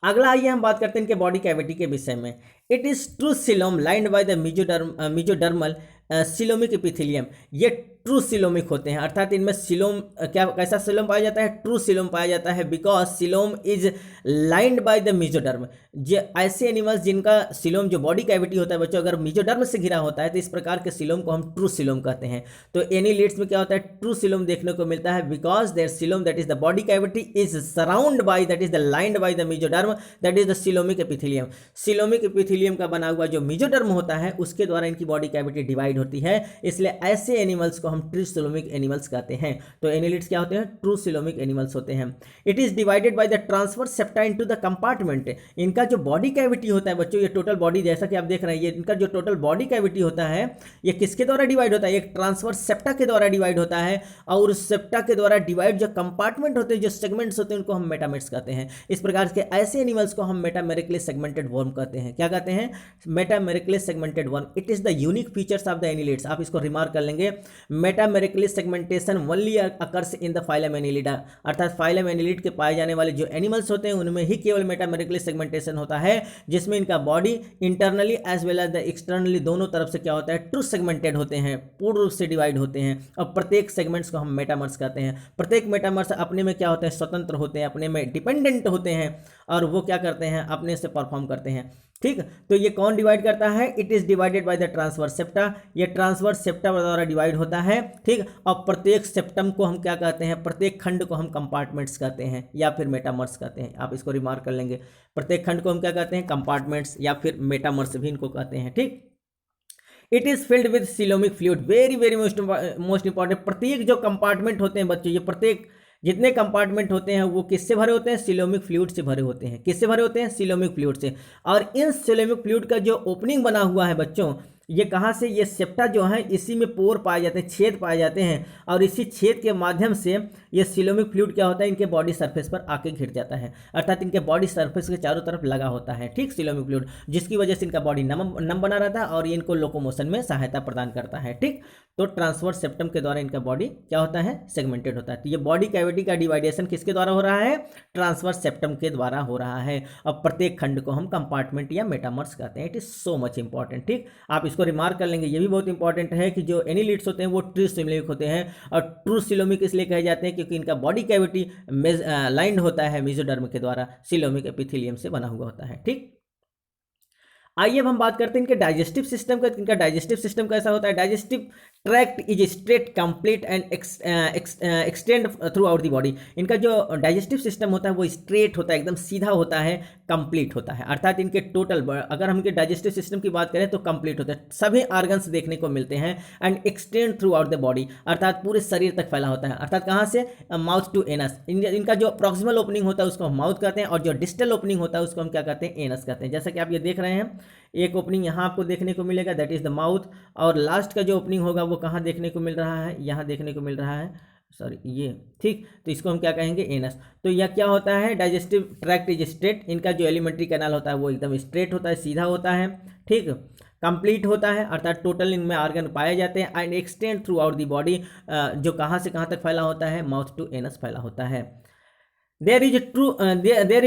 अगला आइए हम बात करते हैं इनके बॉडी कैविटी के विषय में। It is true coelom lined by the mesodermal coelomic epithelium. ये ट्रू सिलोमिक होते हैं, अर्थात इनमें सिलोम क्या कैसा सिलोम पाया जाता है, ट्रू सिलोम पाया जाता है, because coelom is lined by the mesoderm. जो ऐसे एनिमल्स जिनका सिलोम जो बॉडी कैविटी होता है बच्चों अगर मीजोडर्म से घिरा होता है तो इस प्रकार के सिलोम को हम ट्रू सिलोम कहते हैं। तो एनिलिड्स में क्या होता है, ट्रू सिलोम देखने को मिलता है, because their coelom that is the body cavity is surround by that is the lined by the mesoderm that is the coelomic epithelium. Coelomic epithelium का बना हुआ जो मीजोडर्म होता है उसके द्वारा इनकी बॉडी कैविटी डिवाइड होती है, इसलिए ऐसे एनिमल्स को हम ट्रू सिलोमिक एनिमल्स कहते हैं। तो एनिलिड्स क्या होते हैं, ट्रू सिलोमिक एनिमल्स होते हैं। It is divided by the transverse septa into the compartment. इनका जो बॉडी कैविटी होता है बच्चों, ये टोटल बॉडी जैसा कि आप देख रहे हैं, ये इनका जो टोटल बॉडी कैविटी होता है ये किसके द्वारा डिवाइड होता है, एक ट्रांसवर्स सेप्टा के द्वारा डिवाइड होता है, और उस सेप्टा के द्वारा डिवाइड जो कंपार्टमेंट होते हैं, जो सेगमेंट्स होते हैं, उनको हम मेटामेट्स कहते हैं। इस प्रकार के ऐसे एनिमल्स को हम मेटामेरिकली सेगमेंटेड वर्म कहते हैं। क्या कहते हैं, metamerically segmented worm. It is the unique features of the annelids. आप इसको रिमार्क कर लेंगे, metamerically segmentation only occurs in the phylum Annelida, अर्थात फाइलम एनिलिड के पाए जाने वाले जो एनिमल्स होते हैं उनमें ही केवल मेटामेरिकली सेगमेंटेशन होता है, जिसमें इनका body internally as well as the externally दोनों तरफ से क्या होता है, ट्रू सेगमेंटेड होते हैं, पूर्ण रूप से डिवाइड होते हैं, और प्रत्येक सेगमेंट्स को हम मेटामर्स कहते हैं। प्रत्येक मेटामर्स अपने में क्या होते हैं, स्वतंत्र होते हैं, अपने में डिपेंडेंट होते हैं, और वो क्या करते हैं, अपने से परफॉर्म करते हैं। ठीक, तो ये कौन डिवाइड करता है, it is divided by the transverse septa. ये ट्रांसवर्स सेप्टा द्वारा डिवाइड होता है। ठीक, और प्रत्येक सेप्टम को हम क्या कहते हैं, प्रत्येक खंड को हम कंपार्टमेंट्स कहते हैं या फिर मेटामर्स कहते हैं। आप इसको रिमार्क कर लेंगे, प्रत्येक खंड को हम क्या कहते हैं, कंपार्टमेंट्स या फिर मेटामर्स भी इनको कहते हैं। ठीक, it is filled with coelomic fluid. Very very most important, प्रत्येक जो कंपार्टमेंट होते हैं बच्चों, ये प्रत्येक जितने कंपार्टमेंट होते हैं वो किससे भरे होते हैं, सिलोमिक फ्लूइड से भरे होते हैं। किससे भरे होते हैं, सिलोमिक फ्लूइड से। और इन सिलोमिक फ्लूइड का जो ओपनिंग बना हुआ है बच्चों, ये कहाँ से, ये सेप्टा जो है इसी में पोर पाए जाते हैं, छेद पाए जाते हैं, और इसी छेद के माध्यम से ये सिलोमिक फ्लूइड क्या होता है, इनके बॉडी सरफेस पर आके घिर जाता है, अर्थात इनके बॉडी सरफेस के चारों तरफ लगा होता है। ठीक, सिलोमिक फ्लूइड, जिसकी वजह से इनका बॉडी नम बना रहता है और ये इनको लोकोमोशन में सहायता प्रदान करता है। ठीक, तो ट्रांसवर्स सेप्टम के द्वारा इनका बॉडी क्या होता है, सेगमेंटेड होता है। तो ये बॉडी कैविटी का डिवाइडेशन किसके द्वारा हो रहा है, ट्रांसवर्स सेप्टम के द्वारा हो रहा है, और प्रत्येक खंड को हम कंपार्टमेंट या मेटामर्स कहते हैं। It is so much important. ठीक, आप इसको रिमार्क कर लेंगे, ये भी बहुत इंपॉर्टेंट है कि जो एनिलिड्स होते हैं वो ट्रू सिलोमिक होते हैं, और ट्रू सिलोमिक इसलिए कहे जाते हैं क्योंकि इनका बॉडी कैविटी लाइंड होता है मेसोडर्म के द्वारा, सिलोमिक एपिथेलियम से बना हुआ होता है। ठीक, आइए अब हम बात करते हैं इनके डाइजेस्टिव सिस्टम का। इनका डाइजेस्टिव सिस्टम कैसा होता है, digestive tract is straight, complete and extend through out the body. इनका जो डाइजेस्टिव सिस्टम होता है वो स्ट्रेट होता है, एकदम सीधा होता है, कंप्लीट होता है, अर्थात इनके टोटल, अगर हम इनके डाइजेस्टिव सिस्टम की बात करें तो कंप्लीट होता है, सभी ऑर्गन्स देखने को मिलते हैं, and extend through out the body, अर्थात पूरे शरीर तक फैला होता है, अर्थात कहाँ से, माउथ टू एनस। इनका जो प्रॉक्सिमल ओपनिंग होता है उसको हम माउथ कहते हैं, और जो डिस्टल ओपनिंग होता है उसको हम क्या कहते हैं, एनस कहते हैं। जैसा कि आप ये देख रहे हैं, एक ओपनिंग यहाँ आपको देखने को मिलेगा, दैट इज द माउथ, और लास्ट का जो ओपनिंग होगा वो कहाँ देखने को मिल रहा है, यहाँ देखने को मिल रहा है, सॉरी ये। ठीक, तो इसको हम क्या कहेंगे, एनस। तो यह क्या होता है, डाइजेस्टिव ट्रैक्ट इज स्ट्रेट। इनका जो एलिमेंट्री कैनाल होता है वो एकदम स्ट्रेट होता है, सीधा होता है। ठीक, कंप्लीट होता है, अर्थात टोटल इनमें ऑर्गन पाए जाते हैं, and extend through out the body, जो कहाँ से कहाँ तक फैला होता है, माउथ टू एनस फैला होता है। There is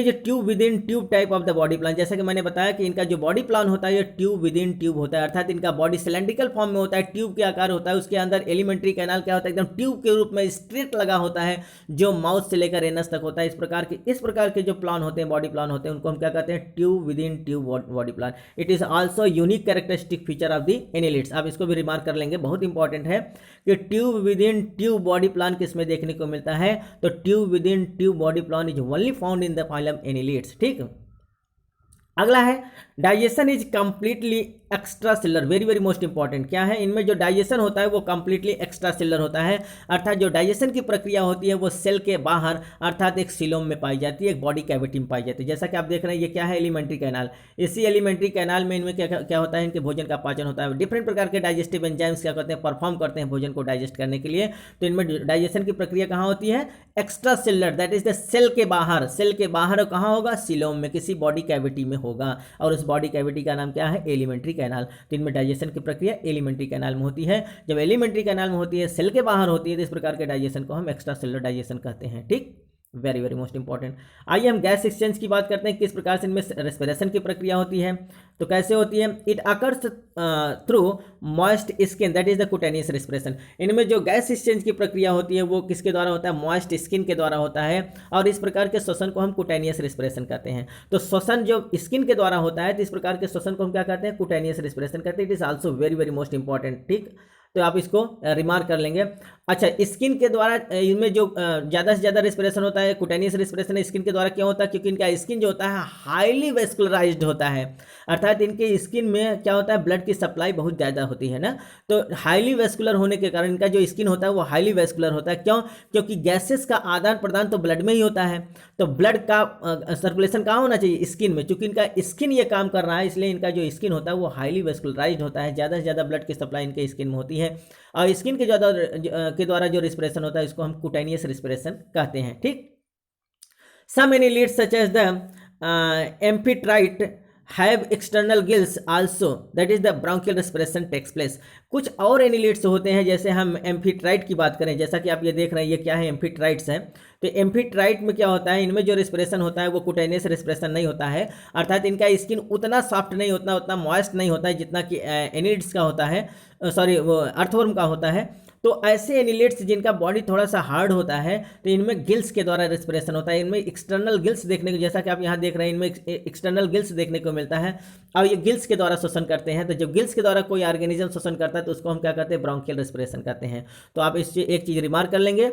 a tube within tube type of the body plan. जैसा कि मैंने बताया कि इनका जो बॉडी प्लान होता है ये ट्यूब विद इन ट्यूब होता है, अर्थात इनका बॉडी सिलेंड्रिकल फॉर्म में होता है, ट्यूब के आकार होता है, उसके अंदर एलिमेंट्री कैनाल क्या होता है, एकदम ट्यूब के रूप में स्ट्रेट लगा होता है, जो माउथ से लेकर एनस तक होता है। इस प्रकार के जो प्लान होते हैं, बॉडी प्लान होते हैं, उनको हम क्या कहते हैं, tube within tube body plan. It is also unique characteristic feature of the annelids. आप इसको भी रिमार्क कर लेंगे, बहुत इंपॉर्टेंट है कि tube within tube body plan किसमें देखने को मिलता है, तो tube within tube body plan is only found in the phylum annelids. ठीक, अगला है digestion is completely extra cellular. Very very most important, क्या है, इनमें जो डाइजेशन होता है वो कंप्लीटली एक्स्ट्रा सेलर होता है, अर्थात जो डाइजेशन की प्रक्रिया होती है वो सेल के बाहर, अर्थात एक सिलोम में पाई जाती है, एक बॉडी कैविटी में पाई जाती है। जैसा कि आप देख रहे हैं ये क्या है, एलिमेंट्री कैनाल। इसी एलिमेंट्री कैनाल में इनमें क्या होता है, इनके भोजन का पाचन होता है। डिफरेंट प्रकार के डाइजेस्टिव एंजाइम्स क्या करते हैं, परफॉर्म करते हैं भोजन को डाइजेस्ट करने के लिए। तो इनमें डाइजेशन की प्रक्रिया कहाँ होती है, extracellular, that is the cell के बाहर। सेल के बाहर कहाँ होगा, सिलोम में, किसी बॉडी कैविटी में होगा, और उस बॉडी कैविटी का नाम क्या है, एलिमेंट्री कैनाल। तो इनमें डाइजेशन की प्रक्रिया एलिमेंट्री कैनाल में होती है। जब एलिमेंट्री कैनाल में होती है, सेल के बाहर होती है, तो इस प्रकार के डाइजेशन को हम एक्स्ट्रा सेलुलर डाइजेशन कहते हैं। ठीक, वेरी वेरी मोस्ट इंपॉर्टेंट। आइए हम गैस एक्सचेंज की बात करते हैं, किस प्रकार से इनमें रेस्पिरेशन की प्रक्रिया होती है। तो कैसे होती है? It occurs through moist skin, that is the cutaneous respiration. इनमें जो गैस एक्सचेंज की प्रक्रिया होती है वो किसके द्वारा होता है? मॉइस्ट स्किन के द्वारा होता है, और इस प्रकार के श्वसन को हम कुटेनियस रेस्पिरेशन कहते हैं। तो श्वसन जो स्किन के द्वारा होता है, तो इस प्रकार के श्वसन को हम क्या कहते हैं? कुटेनियस रेस्पिरेशन कहते हैं। It is also very very most important, ठीक। तो आप इसको रिमार्क कर लेंगे। अच्छा, स्किन के द्वारा इनमें जो ज़्यादा से ज़्यादा रेस्पिरेशन होता है, कुटेनियस रेस्पिरेशन स्किन के द्वारा क्यों होता है? क्योंकि इनका स्किन जो होता है हाईली वेस्कुलराइज्ड होता है, अर्थात इनके स्किन में क्या होता है? ब्लड की सप्लाई बहुत ज़्यादा होती है ना। तो हाईली वेस्कुलर होने के कारण इनका जो स्किन होता है वो हाईली वेस्कुलर होता है। क्यों? क्योंकि गैसेस का आदान प्रदान तो ब्लड में ही होता है, तो ब्लड का सर्कुलेशन कहाँ होना चाहिए? स्किन में। चूंकि इनका स्किन ये काम कर रहा है, इसलिए इनका जो स्किन होता है वो हाईली वेस्कुलराइज्ड होता है, ज़्यादा से ज़्यादा ब्लड की सप्लाई इनके स्किन में होती है। और स्किन के ज़्यादा के द्वारा जो रेस्पिरेशन होता है इसको हम कुटेनियस रेस्पिरेशन कहते हैं, ठीक। Some annelids such as the Amphitrite have external gills also, that is the bronchial respiration takes place. कुछ और एनिलिड्स होते हैं, जैसे हम एम्फीट्राइट की बात करें, जैसा कि आप ये देख रहे हैं, ये क्या है? एम्फीट्राइट्स है। तो एम्फीट्राइट में क्या होता है? इनमें जो रेस्पिरेशन होता है वो कुटेनियस रेस्पिरेशन नहीं होता है, अर्थात इनका स्किन उतना सॉफ्ट नहीं होता, उतना मॉइस्ट नहीं होता है जितना कि एनिलिड्स का होता है, सॉरी वो अर्थवर्म का होता है। तो ऐसे एनिलिड्स जिनका बॉडी थोड़ा सा हार्ड होता है, तो इनमें गिल्स के द्वारा रेस्पिरेशन होता है। इनमें एक्सटर्नल गिल्स देखने को, जैसा कि आप यहाँ देख रहे हैं, इनमें एक्सटर्नल गिल्स देखने को मिलता है, और ये गिल्स के द्वारा श्वसन करते हैं। तो जब गिल्स के द्वारा कोई ऑर्गेनिज्म श्वसन करता है तो उसको हम क्या कहते हैं? ब्रोंकियल रेस्पिरेशन कहते हैं। तो आप इस एक चीज़ रिमार्क कर लेंगे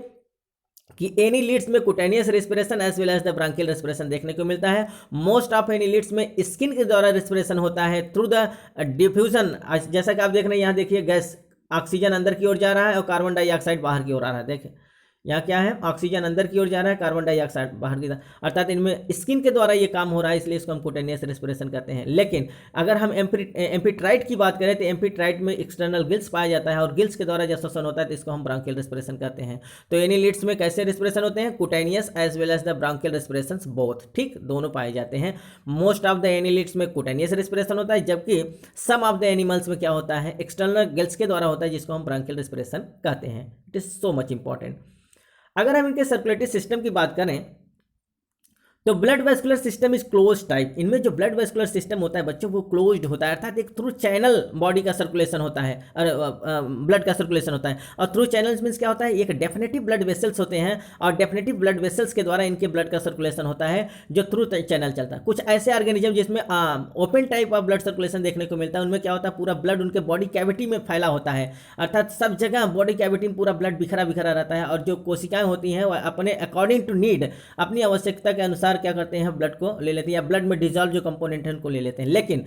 कि एनिलिड्स में cutaneous respiration as well as the bronchial respiration देखने को मिलता है। मोस्ट ऑफ एनिलिड्स में स्किन के द्वारा रेस्पिरेशन होता है थ्रू द डिफ्यूजन। जैसा कि आप देख रहे हैं, यहाँ देखिए गैस ऑक्सीजन अंदर की ओर जा रहा है और कार्बन डाइऑक्साइड बाहर की ओर आ रहा है। देखिए यहाँ क्या है? ऑक्सीजन अंदर की ओर जा रहा है, कार्बन डाइऑक्साइड बाहर की तरफ, अर्थात इनमें स्किन के द्वारा ये काम हो रहा है, इसलिए इसको हम कुटेनियस रेस्पिरेशन कहते हैं। लेकिन अगर हम एम्फीट्राइट की बात करें तो एम्फीट्राइट में एक्सटर्नल गिल्स पाया जाता है, और गिल्स के द्वारा जब श्वसन होता है तो इसको हम ब्रोंकियल रेस्पिरेशन कहते हैं। तो एनिलिड्स में कैसे रेस्पिरेशन होते हैं? Cutaneous as well as the bronchial respiration both, ठीक, दोनों पाए जाते हैं। मोस्ट ऑफ द एनिलिड्स में कुटेनियस रेस्पिरेशन होता है, जबकि सम ऑफ द एनिमल्स में क्या होता है? एक्सटर्नल गिल्स के द्वारा होता है, जिसको हम ब्रोंकियल रेस्पिरेशन कहते हैं। It is so much important. अगर हम इनके सर्कुलेटरी सिस्टम की बात करें तो blood vascular system is close type. इनमें जो ब्लड वेस्कुलर सिस्टम होता है बच्चों वो क्लोज्ड होता है, अर्थात एक थ्रू चैनल बॉडी का सर्कुलेशन होता है, ब्लड का सर्कुलेशन होता है। और थ्रू चैनल्स मीन्स क्या होता है? एक डेफिनेटिव ब्लड वेसल्स होते हैं, और डेफिनेटिव ब्लड वेसल्स के द्वारा इनके ब्लड का सर्कुलेशन होता है जो थ्रू चैनल चलता है। कुछ ऐसे ऑर्गेनिज्म जिसमें open type of blood circulation देखने को मिलता है, उनमें क्या होता है? पूरा ब्लड उनके बॉडी कैविटी में फैला होता है, अर्थात सब जगह बॉडी कैविटी में पूरा ब्लड बिखरा बिखरा रहता है, और जो कोशिकाएं होती हैं वह अपने अकॉर्डिंग टू नीड, अपनी आवश्यकता के अनुसार क्या करते हैं? ब्लड को ले लेते हैं, या ब्लड में डिजॉल्व जो कंपोनेंट है उनको ले लेते हैं। लेकिन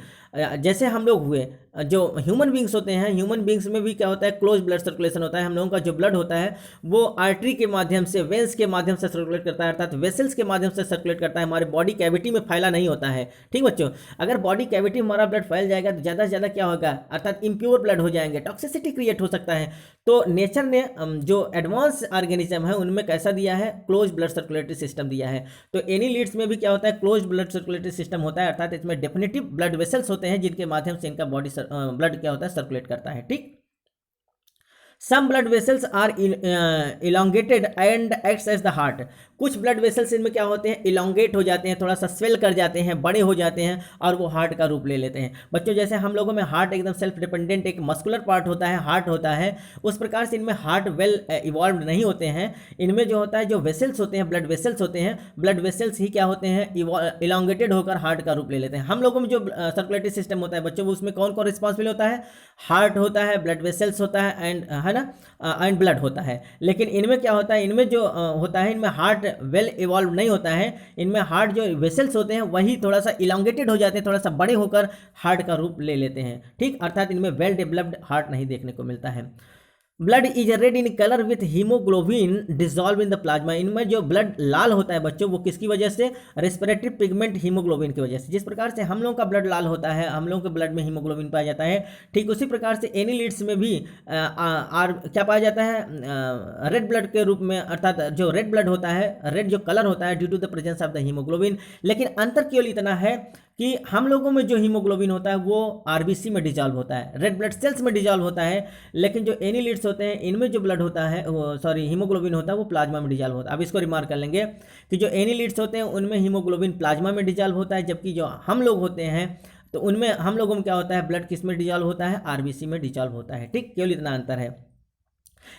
जैसे हम लोग हुए, जो ह्यूमन बींग्स होते हैं, ह्यूमन बींग्स में भी क्या होता है? क्लोज ब्लड सर्कुलेशन होता है। हम लोगों का जो ब्लड होता है वो आर्टरी के माध्यम से, वेंस के माध्यम से सर्कुलेट करता है, अर्थात वेसल्स के माध्यम से सर्कुलेट करता है, हमारे बॉडी कैविटी में फैला नहीं होता है, ठीक बच्चों। अगर बॉडी कैविटी में हमारा ब्लड फैल जाएगा तो ज़्यादा से ज़्यादा क्या होगा? अर्थात इम्प्योर ब्लड हो जाएंगे, टॉक्सिसिटी क्रिएट हो सकता है। तो नेचर ने जो एडवांस ऑर्गेनिज्म है उनमें कैसा दिया है? क्लोज ब्लड सर्कुलेटरी सिस्टम दिया है। तो एनिलिड्स में भी क्या होता है? क्लोज ब्लड सर्कुलेटरी सिस्टम होता है, अर्थात इसमें डेफिनेटिव ब्लड वेसल्स होते हैं जिनके माध्यम से इनका बॉडी ब्लड क्या होता है? सर्कुलेट करता है, ठीक। Some blood vessels are elongated and acts as the heart. कुछ ब्लड वेसल्स इनमें क्या होते हैं? इलोंगेट हो जाते हैं, थोड़ा सा स्वेल कर जाते हैं, बड़े हो जाते हैं, और वो हार्ट का रूप ले लेते हैं। बच्चों जैसे हम लोगों में हार्ट एकदम सेल्फ डिपेंडेंट एक मस्कुलर पार्ट होता है, हार्ट होता है, उस प्रकार से इनमें हार्ट वेल इवॉल्व नहीं होते हैं। इनमें जो होता है, जो वेसल्स होते हैं, ब्लड वेसल्स होते हैं, ब्लड वेसल्स ही क्या होते हैं? इलोंगेटेड होकर हार्ट का रूप ले लेते हैं। हम लोगों में जो सर्कुलेटरी सिस्टम होता है बच्चों, उसमें कौन कौन रिस्पॉन्सिबल होता है? हार्ट होता है, ब्लड वेसल्स होता है, एंड है ना, एंड ब्लड होता है। लेकिन इनमें क्या होता है? इनमें जो होता है, इनमें हार्ट वेल इवॉल्व नहीं होता है। इनमें हार्ट जो वेसल्स होते हैं वही थोड़ा सा इलोंगेटेड हो जाते हैं, थोड़ा सा बड़े होकर हार्ट का रूप ले लेते हैं, ठीक। अर्थात इनमें वेल डेवलप्ड हार्ट नहीं देखने को मिलता है। Blood is red in colour with haemoglobin dissolve in the plasma. इनमें जो ब्लड लाल होता है बच्चों, वो किसकी वजह से? रेस्पिरेटरी पिगमेंट हीमोग्लोबिन की वजह से। जिस प्रकार से हम लोगों का ब्लड लाल होता है, हम लोगों के ब्लड में हीमोग्लोबिन पाया जाता है, ठीक उसी प्रकार से एनिलिड्स में भी क्या पाया जाता है? रेड ब्लड के रूप में, अर्थात जो रेड ब्लड होता है, रेड जो कलर होता है due to the presence of the haemoglobin. लेकिन अंतर केवल इतना है कि हम लोगों में जो हीमोग्लोबिन होता है वो आरबीसी में डिजॉल्व होता है, रेड ब्लड सेल्स में डिजॉल्व होता है, लेकिन जो एनिलिड्स एनीलिट्स होते हैं इनमें जो ब्लड होता है सॉरी हीमोग्लोबिन होता है वो प्लाज्मा में डिजॉल्व होता है। अब इसको रिमार्क कर लेंगे कि जो एनीलिट्स होते हैं उनमें हीमोग्लोबिन प्लाज्मा में डिजॉल्व होता है, जबकि जो हम लोग होते हैं तो उनमें हम लोगों में क्या होता है, ब्लड किस में डिजॉल्व होता है, आरबीसी में डिजॉल्व होता है। ठीक, केवल इतना अंतर है।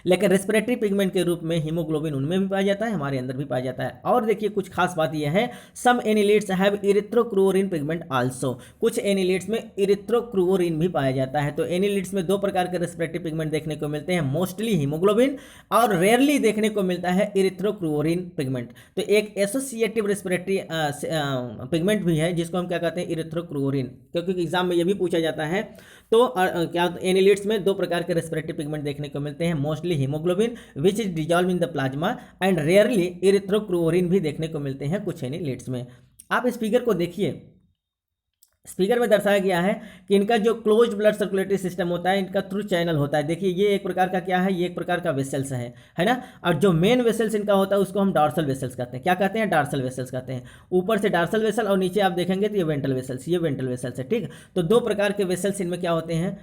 लेकिन रेस्पिरेटरी पिगमेंट के रूप में हीमोग्लोबिन उनमें भी पाया जाता है, हमारे अंदर भी पाया जाता है। और देखिए कुछ खास बात यह है, सम एनिलिट्स हैव इरिथ्रोक्रोरिन पिगमेंट आल्सो, कुछ एनिलिट्स में इरिथ्रोक्रोरिन भी पाया जाता है। तो एनिलिट्स में दो प्रकार के रेस्पिरेटरी पिगमेंट देखने को मिलते हैं, मोस्टली हीमोग्लोबिन और रेयरली देखने को मिलता है इरिथ्रोक्रोरिन पिगमेंट। तो एक एसोसिएटिव रेस्पिरेटरी पिगमेंट भी है जिसको हम क्या कहते हैं, इरिथ्रोक्रोरिन, क्योंकि एग्जाम में यह भी पूछा जाता है। तो क्या एनिलिट्स में दो प्रकार के रेस्पिरेटरी पिगमेंट देखने को मिलते हैं, mostly haemoglobin which is dissolve in the plasma and rarely erythrocruorin भी देखने को मिलते हैं कुछ एनिलिट्स में। आप इस फिगर को देखिए, स्पीकर में दर्शाया गया है कि इनका जो क्लोज ब्लड सर्कुलेटरी सिस्टम होता है इनका थ्रू चैनल होता है। देखिए ये एक प्रकार का क्या है, ये एक प्रकार का वेसल्स है ना। और जो मेन वेसल्स इनका होता है उसको हम डॉर्सल वेसल्स कहते हैं। क्या कहते हैं, डॉर्सल वेसल्स कहते हैं। ऊपर से डॉर्सल वेसल और नीचे आप देखेंगे तो ये वेंट्रल वेसल्स, ये वेंट्रल वेसल्स है। ठीक, तो दो प्रकार के वेसल्स इनमें क्या होते हैं,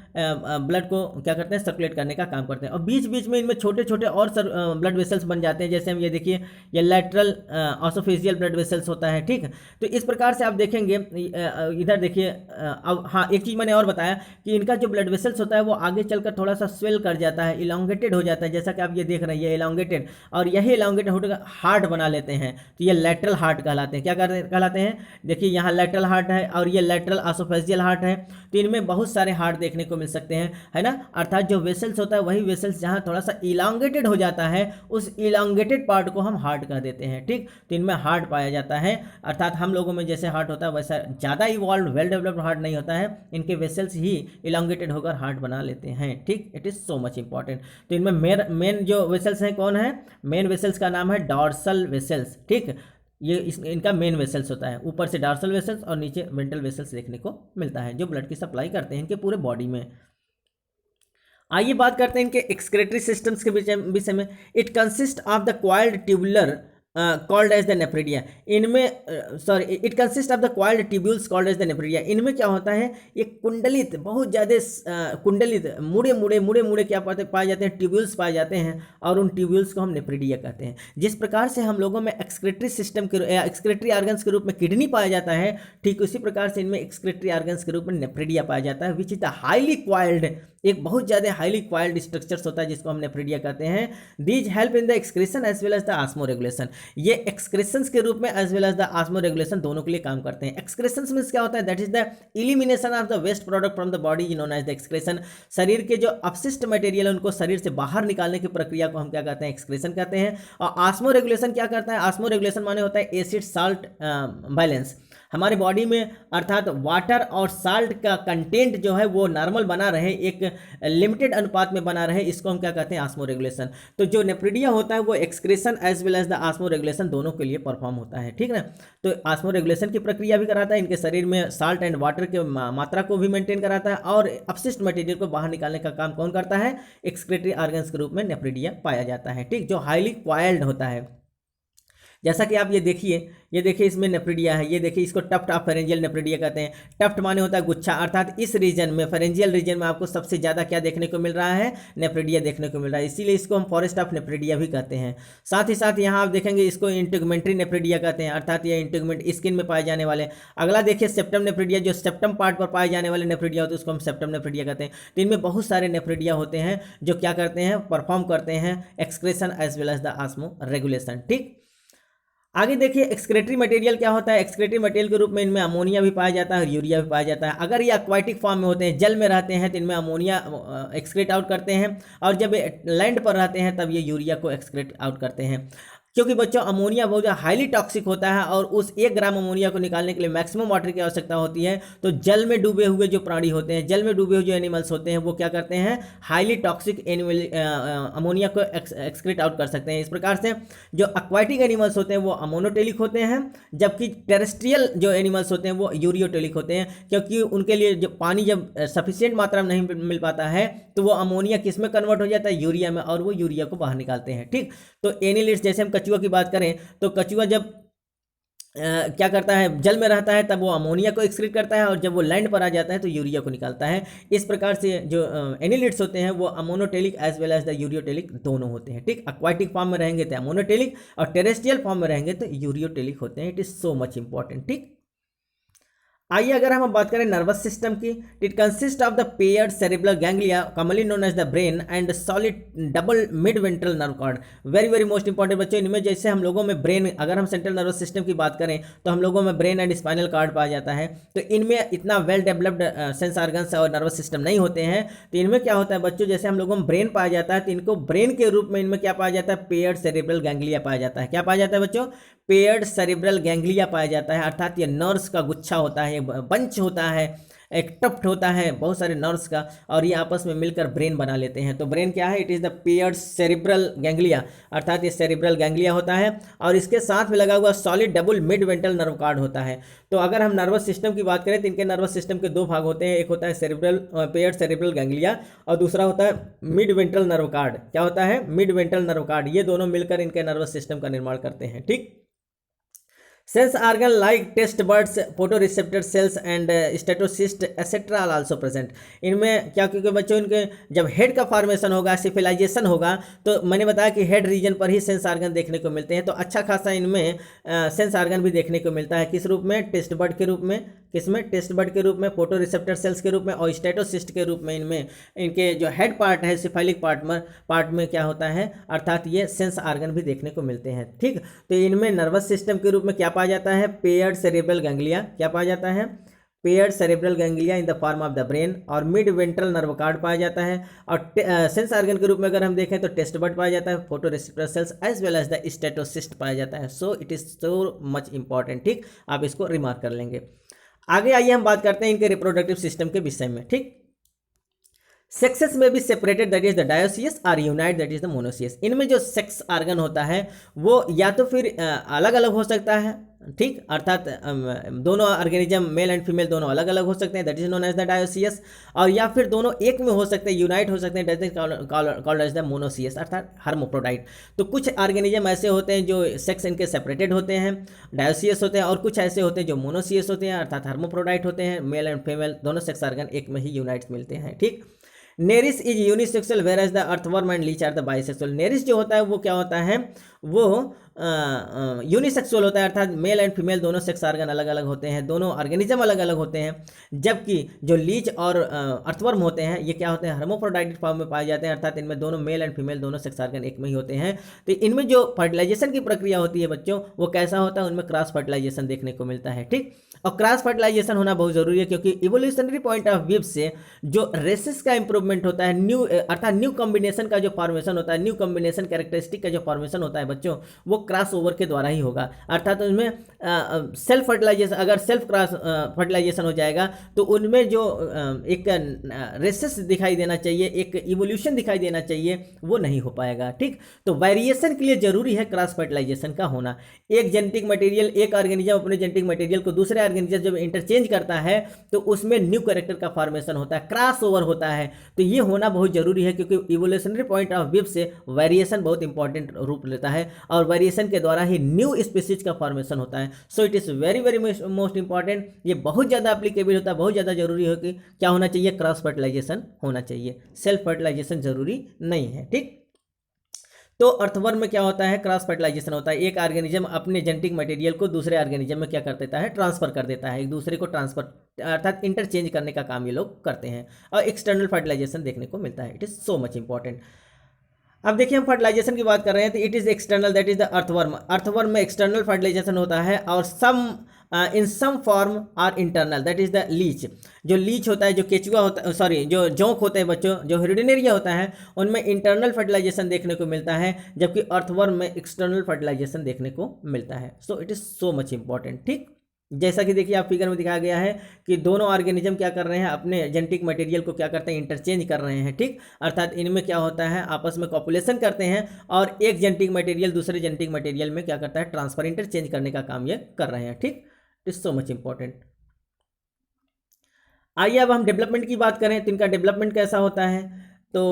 ब्लड को क्या करते हैं, सर्कुलेट करने का काम करते हैं। और बीच बीच में इनमें छोटे छोटे और ब्लड वेसल्स बन जाते हैं, जैसे हम ये देखिए ये लैटरल ऑसोफेजियल ब्लड वेसल्स होता है। ठीक, तो इस प्रकार से आप देखेंगे, इधर देखिए हाँ एक चीज़ मैंने और बताया कि इनका जो ब्लड वेसल्स होता है वो आगे चलकर थोड़ा सा स्वेल कर जाता है, इलांगेटेड हो जाता है, जैसा कि आप ये देख रहे हैं, ये इलांगेटेड, और यही इलांगेटेड होकर हार्ट बना लेते हैं। तो ये लैटरल हार्ट कहलाते हैं। क्या कहलाते हैं, देखिए यहाँ लैटरल हार्ट है और ये लैटरल ऑसोफेजियल हार्ट है। तो इनमें बहुत सारे हार्ट देखने को मिल सकते हैं, है ना। अर्थात जो वेसल्स होता है वही वेसल्स जहाँ थोड़ा सा इलांगेटेड हो जाता है उस इलांगेटेड पार्ट को हम हार्ट कह देते हैं। ठीक, तो इनमें हार्ट पाया जाता है। अर्थात हम लोगों में जैसे हार्ट होता है वैसा ज़्यादा इवॉल्व वेल डेवलप्ड हार्ट नहीं होता है, इनके वेसल्स ही इलांगेटेड होकर हार्ट बना लेते हैं। ठीक, it is so much important. तो इनमें मेन जो वेसल्स हैं कौन है, मेन वेसल्स का नाम है डॉर्सल वेसल्स। ठीक, ये इनका मेन वेसल्स होता है, ऊपर से डॉर्सल वेसल्स और नीचे वेंट्रल वेसल्स देखने को मिलता है जो ब्लड की सप्लाई करते हैं इनके पूरे बॉडी में। आइए बात करते हैं इनके एक्सक्रेटरी सिस्टम्स के विषय में। It consist of the coiled tubular called as the nephridia. इनमें sorry it consist of the coiled tubules called as the nephridia. इनमें क्या होता है, ये कुंडलित, बहुत ज़्यादा कुंडलित, मुड़े मुड़े क्या पाए जाते हैं, ट्यूब्यूल्स पाए जाते हैं, और उन ट्यूब्यूल्स को हम नेफ्रिडिया कहते हैं। जिस प्रकार से हम लोगों में एक्सक्रेटरी सिस्टम के एक्सक्रेटरी ऑर्गन्स के रूप में किडनी पाया जाता है, ठीक उसी प्रकार से इनमें एक्सक्रेटरी ऑर्गन्स के रूप में नेफ्रिडिया पाया जाता है, which is the highly coiled, एक बहुत ज़्यादा हाईली क्वाइल्ड स्ट्रक्चर्स होता है जिसको हम नेफ्रिडिया कहते हैं। These help in the excretion as well as the osmoregulation. ये एक्सक्रेशंस के रूप में as well as the osmoregulation दोनों के लिए काम करते हैं। एक्सक्रेशंस में क्या होता है, that is the elimination of the waste product from the body known as the excretion. शरीर के जो अपशिष्ट मटेरियल है उनको शरीर से बाहर निकालने की प्रक्रिया को हम क्या कहते हैं, एक्सक्रेशन कहते हैं। और ऑस्मो रेगुलेशन क्या करता है, ऑस्मो रेगुलेशन माने होता है एसिड साल्ट बैलेंस। हमारे बॉडी में अर्थात वाटर और साल्ट का कंटेंट जो है वो नॉर्मल बना रहे, एक लिमिटेड अनुपात में बना रहे, इसको हम क्या कहते हैं, ऑस्मो रेगुलेशन। तो जो नेफ्रिडिया होता है वो excretion as well as the osmoregulation दोनों के लिए परफॉर्म होता है। ठीक ना, तो ऑस्मो रेगुलेशन की प्रक्रिया भी कराता है, इनके शरीर में साल्ट एंड वाटर के मात्रा को भी मेंटेन कराता है, और अपशिष्ट मटेरियल को बाहर निकालने का काम कौन करता है, एक्सक्रेटरी ऑर्गन्स के रूप में नेफ्रिडिया पाया जाता है। ठीक, जो हाईली क्वाइल्ड होता है, जैसा कि आप ये देखिए इसमें नेफ्रिडिया है, ये देखिए इसको टफ्ट ऑफ फेरेंजियल नेफ्रिडिया कहते हैं। टफ्ट माने होता है गुच्छा, अर्थात इस रीजन में, फेरेंजियल रीजन में आपको सबसे ज़्यादा क्या देखने को मिल रहा है, नेफ्रिडिया देखने को मिल रहा है, इसीलिए इसको हम फॉरेस्ट ऑफ नेफ्रिडिया भी कहते हैं। साथ ही साथ यहाँ आप देखेंगे इसको इंटीगुमेंट्री नेफ्रिडिया कहते हैं, अर्थात ये इंटीगुमेंट स्किन में पाए जाने वाले। अगला देखिए सेप्टम नेफ्रिडिया, जो सेप्टम पार्ट पर पाए जाने वाले नेफ्रिडिया होते हैं उसको हम सेप्टम नेफ्रिडिया कहते हैं। तो इनमें बहुत सारे नेफ्रिडिया होते हैं जो क्या करते हैं, परफॉर्म करते हैं excretion as well as the osmoregulation. ठीक, आगे देखिए एक्सक्रेटरी मटेरियल क्या होता है। एक्सक्रेटरी मटेरियल के रूप में इनमें अमोनिया भी पाया जाता है और यूरिया भी पाया जाता है। अगर ये एक्वाटिक फॉर्म में होते हैं, जल में रहते हैं, तो इनमें अमोनिया एक्सक्रेट आउट करते हैं, और जब लैंड पर रहते हैं तब ये यूरिया को एक्सक्रेट आउट करते हैं। क्योंकि बच्चों अमोनिया बहुत ज़्यादा हाईली टॉक्सिक होता है और उस 1 ग्राम अमोनिया को निकालने के लिए मैक्सिमम वाटर की आवश्यकता होती है। तो जल में डूबे हुए जो प्राणी होते हैं, जल में डूबे हुए जो एनिमल्स होते हैं, वो क्या करते हैं, हाईली टॉक्सिक अमोनिया को एक्सक्रेट आउट कर सकते हैं। इस प्रकार से जो एक्वाटिक एनिमल्स होते हैं वो अमोनोटेलिक होते हैं, जबकि टेरेस्ट्रियल जो एनिमल्स होते हैं वो यूरियोटेलिक होते हैं, क्योंकि उनके लिए जो पानी जब सफिशिएंट मात्रा में नहीं मिल पाता है तो वो अमोनिया किस में कन्वर्ट हो जाता है, यूरिया में, और वो यूरिया को बाहर निकालते हैं। ठीक, तो एनिलिट्स, जैसे हम कछुआ की बात करें तो कछुआ जब क्या करता है, जल में रहता है तब वो अमोनिया को एक्सक्रीट करता है, और जब वो लैंड पर आ जाता है तो यूरिया को निकालता है। इस प्रकार से जो एनिलिड्स होते हैं वो ammonotelic as well as the ureotelic दोनों होते हैं। ठीक, एक्वाटिक फॉर्म में रहेंगे तो अमोनोटेलिक, और टेरेस्ट्रियल फॉर्म में रहेंगे तो यूरियोटेलिक होते हैं। It is so much important. ठीक, आइए अगर हम बात करें नर्वस सिस्टम की, it consist of the paired cerebral ganglia commonly known as the brain and solid double mid ventral nerve cord. Very very most important बच्चों, इनमें जैसे हम लोगों में ब्रेन, अगर हम सेंट्रल नर्वस सिस्टम की बात करें तो हम लोगों में ब्रेन एंड स्पाइनल कॉर्ड पाया जाता है। तो इनमें इतना वेल डेवलप्ड सेंस ऑर्गन्स और नर्वस सिस्टम नहीं होते हैं। तो इनमें क्या होता है बच्चों, जैसे हम लोगों में ब्रेन पाया जाता है तो इनको ब्रेन के रूप में इनमें क्या पाया जाता है, पेयर्ड सेरिब्रल गैंग्लिया पाया जाता है। क्या पाया जाता है बच्चों, पेयर्ड सेरिब्रल गैंग्लिया पाया जाता है, अर्थात ये नर्व्स का गुच्छा होता है, बंच होता है, एक टफ्ट होता है बहुत सारे नर्व्स का, और ये आपस में मिलकर ब्रेन बना लेते हैं। तो ब्रेन क्या है, it is the paired cerebral ganglia, अर्थात ये सेरिब्रल गैंग्लिया होता है, और इसके साथ में लगा हुआ solid double mid ventral nerve cord होता है। तो अगर हम नर्वस सिस्टम की बात करें तो इनके नर्वस सिस्टम के दो भाग होते हैं, एक होता है सेरिब्रल पेयर्ड सेरिब्रल गैंग्लिया, और दूसरा होता है मिड वेंट्रल नर्व कॉर्ड। क्या होता है, मिड वेंट्रल नर्व कॉर्ड। ये दोनों मिलकर इनके नर्वस सिस्टम का निर्माण करते हैं। ठीक, sense organ like taste birds, photo receptor cells and statocyst etcetera are also present. इनमें क्या, क्योंकि बच्चों इनके जब हेड का फॉर्मेशन होगा, सिफिलाइजेशन होगा, तो मैंने बताया कि हेड रीजन पर ही सेंस ऑर्गन देखने को मिलते हैं। तो अच्छा खासा इनमें सेंस ऑर्गन भी देखने को मिलता है। किस रूप में, टेस्ट बर्ड के रूप में, किसमें, टेस्ट बर्ड के रूप में, फोटो रिसेप्टर सेल्स के रूप में, और स्टेटोसिस्ट के रूप में। इनमें इनके जो हेड पार्ट है सिफाइलिक पार्ट में क्या होता है, अर्थात ये सेंस ऑर्गन भी देखने को मिलते हैं। ठीक, तो इनमें नर्वस सिस्टम के रूप में क्या पाया जाता है, पेयर्ड सेरेब्रल गैंग्लिया। क्या पाया जाता है, paired cerebral ganglia in the form of the brain, और मिड वेंट्रल नर्व कॉर्ड पाया जाता है। और सेंस ऑर्गन के रूप में अगर हम देखें तो टेस्ट बर्ड पाया जाता है, photo receptor cells as well as the statocyst पाया जाता है। So it is so much important. ठीक, आप इसको रिमार्क कर लेंगे। आगे आइए हम बात करते हैं इनके रिप्रोडक्टिव सिस्टम के विषय में। ठीक, सेक्सेस में भी separated, that is the dioecious, और unite, that is the monoecious. इनमें जो सेक्स ऑर्गन होता है वो या तो फिर अलग अलग हो सकता है, ठीक, अर्थात दोनों ऑर्गेनिज्म मेल एंड फीमेल दोनों अलग अलग हो सकते हैं, that is known as the dioecious, और या फिर दोनों एक में हो सकते हैं, यूनाइट हो सकते हैं, that is called as the monoecious, अर्थात हर्मोप्रोडाइट। तो कुछ ऑर्गेनिज्म ऐसे होते हैं जो सेक्स इनके सेपरेटेड होते हैं, डायोसियस होते हैं, और कुछ ऐसे होते हैं जो मोनोसियस होते हैं, अर्थात हर्मोप्रोडाइट होते हैं। मेल एंड फीमेल दोनों सेक्स ऑर्गन एक में ही यूनाइट मिलते हैं। ठीक, Nereis is unisexual whereas the earthworm and leech are the bisexual. Nereis जो होता है वो क्या होता है, वो यूनिसेक्सुअल होता है, अर्थात मेल एंड फीमेल दोनों सेक्स ऑर्गन अलग अलग होते हैं, दोनों ऑर्गेनिज्म अलग अलग होते हैं। जबकि जो लीच और अर्थवर्म होते हैं ये क्या होते हैं, हर्मोफ्रोडाइटिक फॉर्म में पाए जाते हैं, अर्थात इनमें दोनों मेल एंड फीमेल दोनों सेक्स ऑर्गन एक में ही होते हैं। तो इनमें जो फर्टिलाइजेशन की प्रक्रिया होती है बच्चों, वो कैसा होता है, उनमें क्रॉस फर्टिलाइजेशन देखने को मिलता है। ठीक, और क्रॉस फर्टिलाइजेशन होना बहुत जरूरी है, क्योंकि इवोल्यूशनरी पॉइंट ऑफ व्यू से जो रेसेस का इंप्रूवमेंट होता है, न्यू अर्थात न्यू कॉम्बिनेशन का जो फॉर्मेशन होता है, न्यू कॉम्बिनेशन कैरेक्टरिस्टिक का जो फॉर्मेशन होता है बच्चों, वो क्रॉस ओवर के द्वारा ही होगा। अर्थात उसमें सेल्फ फर्टिलाइजेशन, अगर सेल्फ क्रॉस फर्टिलाइजेशन हो जाएगा तो उनमें जो एक रेसेस दिखाई देना चाहिए, एक इवोल्यूशन दिखाई देना चाहिए, वो नहीं हो पाएगा। ठीक, तो वेरिएशन के लिए जरूरी है क्रॉस फर्टिलाइजेशन का होना। एक जेनेटिक मटेरियल, एक ऑर्गेनिज्म अपने जेनेटिक मटेरियल को दूसरे ऑर्गेनिज्म जब इंटरचेंज करता है तो उसमें न्यू कैरेक्टर का फॉर्मेशन होता है, क्रॉस ओवर होता है। तो ये होना बहुत जरूरी है, क्योंकि इवोल्यूशनरी पॉइंट ऑफ व्यू से वेरिएशन बहुत इंपॉर्टेंट रूप लेता है, और वेरिएशन के द्वारा ही न्यू स्पीसीज का फॉर्मेशन होता है। So it is very very most important. ये बहुत ज़्यादा एप्लीकेबल होता है, बहुत ज़्यादा जरूरी हो कि क्या होना चाहिए, क्रॉस फर्टिलाइजेशन होना चाहिए, सेल्फ फर्टिलाइजेशन जरूरी नहीं है। ठीक, तो अर्थवर्म में क्या होता है, क्रॉस फर्टिलाइजेशन होता है। एक ऑर्गेनिज्म अपने जेनेटिक मटेरियल को दूसरे ऑर्गेनिज्म में क्या कर देता है, ट्रांसफर कर देता है, एक दूसरे को ट्रांसफर अर्थात इंटरचेंज करने का काम ये लोग करते हैं, और एक्सटर्नल फर्टिलाइजेशन देखने को मिलता है। It is so much important. अब देखिए हम फर्टिलाइजेशन की बात कर रहे हैं, तो it is external, that is the earthworm. Earthworm में एक्सटर्नल फर्टिलाइजेशन होता है, और in some form are internal, that is the leech. जो लीच होता है, जो केचुआ होता है, सॉरी जो जोंक होते हैं बच्चों, जो हिरडिनेरिया होता है, उनमें इंटरनल फर्टिलाइजेशन देखने को मिलता है, जबकि अर्थवर्म में एक्सटर्नल फर्टिलाइजेशन देखने को मिलता है। So it is so much important. ठीक, जैसा कि देखिए आप फिगर में दिखाया गया है कि दोनों ऑर्गेनिज्म क्या कर रहे हैं, अपने जेनेटिक मटेरियल को क्या करते हैं, इंटरचेंज कर रहे हैं। ठीक, अर्थात इनमें क्या होता है, आपस में कॉपुलेशन करते हैं, और एक जेनेटिक मटेरियल दूसरे जेनेटिक मटेरियल में क्या करता है, ट्रांसफर, इंटरचेंज करने का काम ये कर रहे हैं। ठीक, it is so much important. आइए अब हम डेवलपमेंट की बात करें, तो इनका डेवलपमेंट कैसा होता है। तो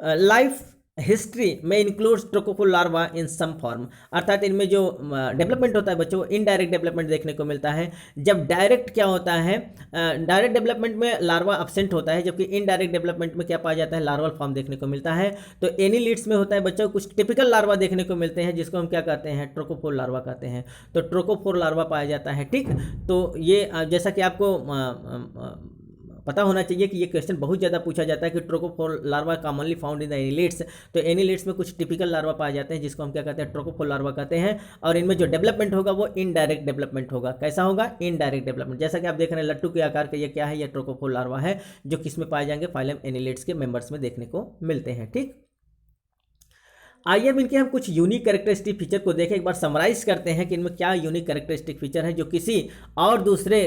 लाइफ हिस्ट्री में इंक्लूड्स ट्रोकोफुल लार्वा इन सम फॉर्म, अर्थात इनमें जो डेवलपमेंट होता है बच्चों, इनडायरेक्ट डेवलपमेंट देखने को मिलता है। जब डायरेक्ट क्या होता है, डायरेक्ट डेवलपमेंट में लार्वा अब्सेंट होता है, जबकि इनडायरेक्ट डेवलपमेंट में क्या पाया जाता है, लार्वल फॉर्म देखने को मिलता है। तो एनीलिड्स में होता है बच्चों कुछ टिपिकल लार्वा देखने को मिलते हैं, जिसको हम क्या कहते हैं, ट्रोकोफोर लार्वा कहते हैं। तो ट्रोकोफोर लार्वा पाया जाता है। ठीक, तो ये जैसा कि आपको पता होना चाहिए कि ये क्वेश्चन बहुत ज़्यादा पूछा जाता है कि trochophore larva commonly found in the annelids. तो एनीलिड्स में कुछ टिपिकल लार्वा पाए जाते हैं, जिसको हम क्या कहते हैं, ट्रोकोफोर लार्वा कहते हैं। और इनमें जो डेवलपमेंट होगा वो इनडायरेक्ट डेवलपमेंट होगा। कैसा होगा, इनडायरेक्ट डेवलपमेंट। जैसा कि आप देख रहे हैं लट्टू के आकार का ये क्या है, ये ट्रोकोफोर लार्वा है, जो किसमें पाए जाएंगे, फाइलम एनीलिड्स के मेंबर्स में देखने को मिलते हैं। ठीक, आइए अब इनके हम कुछ यूनिक कैरेक्टरिस्टिक फीचर को देखें, एक बार समराइज करते हैं कि इनमें क्या यूनिक कैरेक्टरिस्टिक फीचर है जो किसी और दूसरे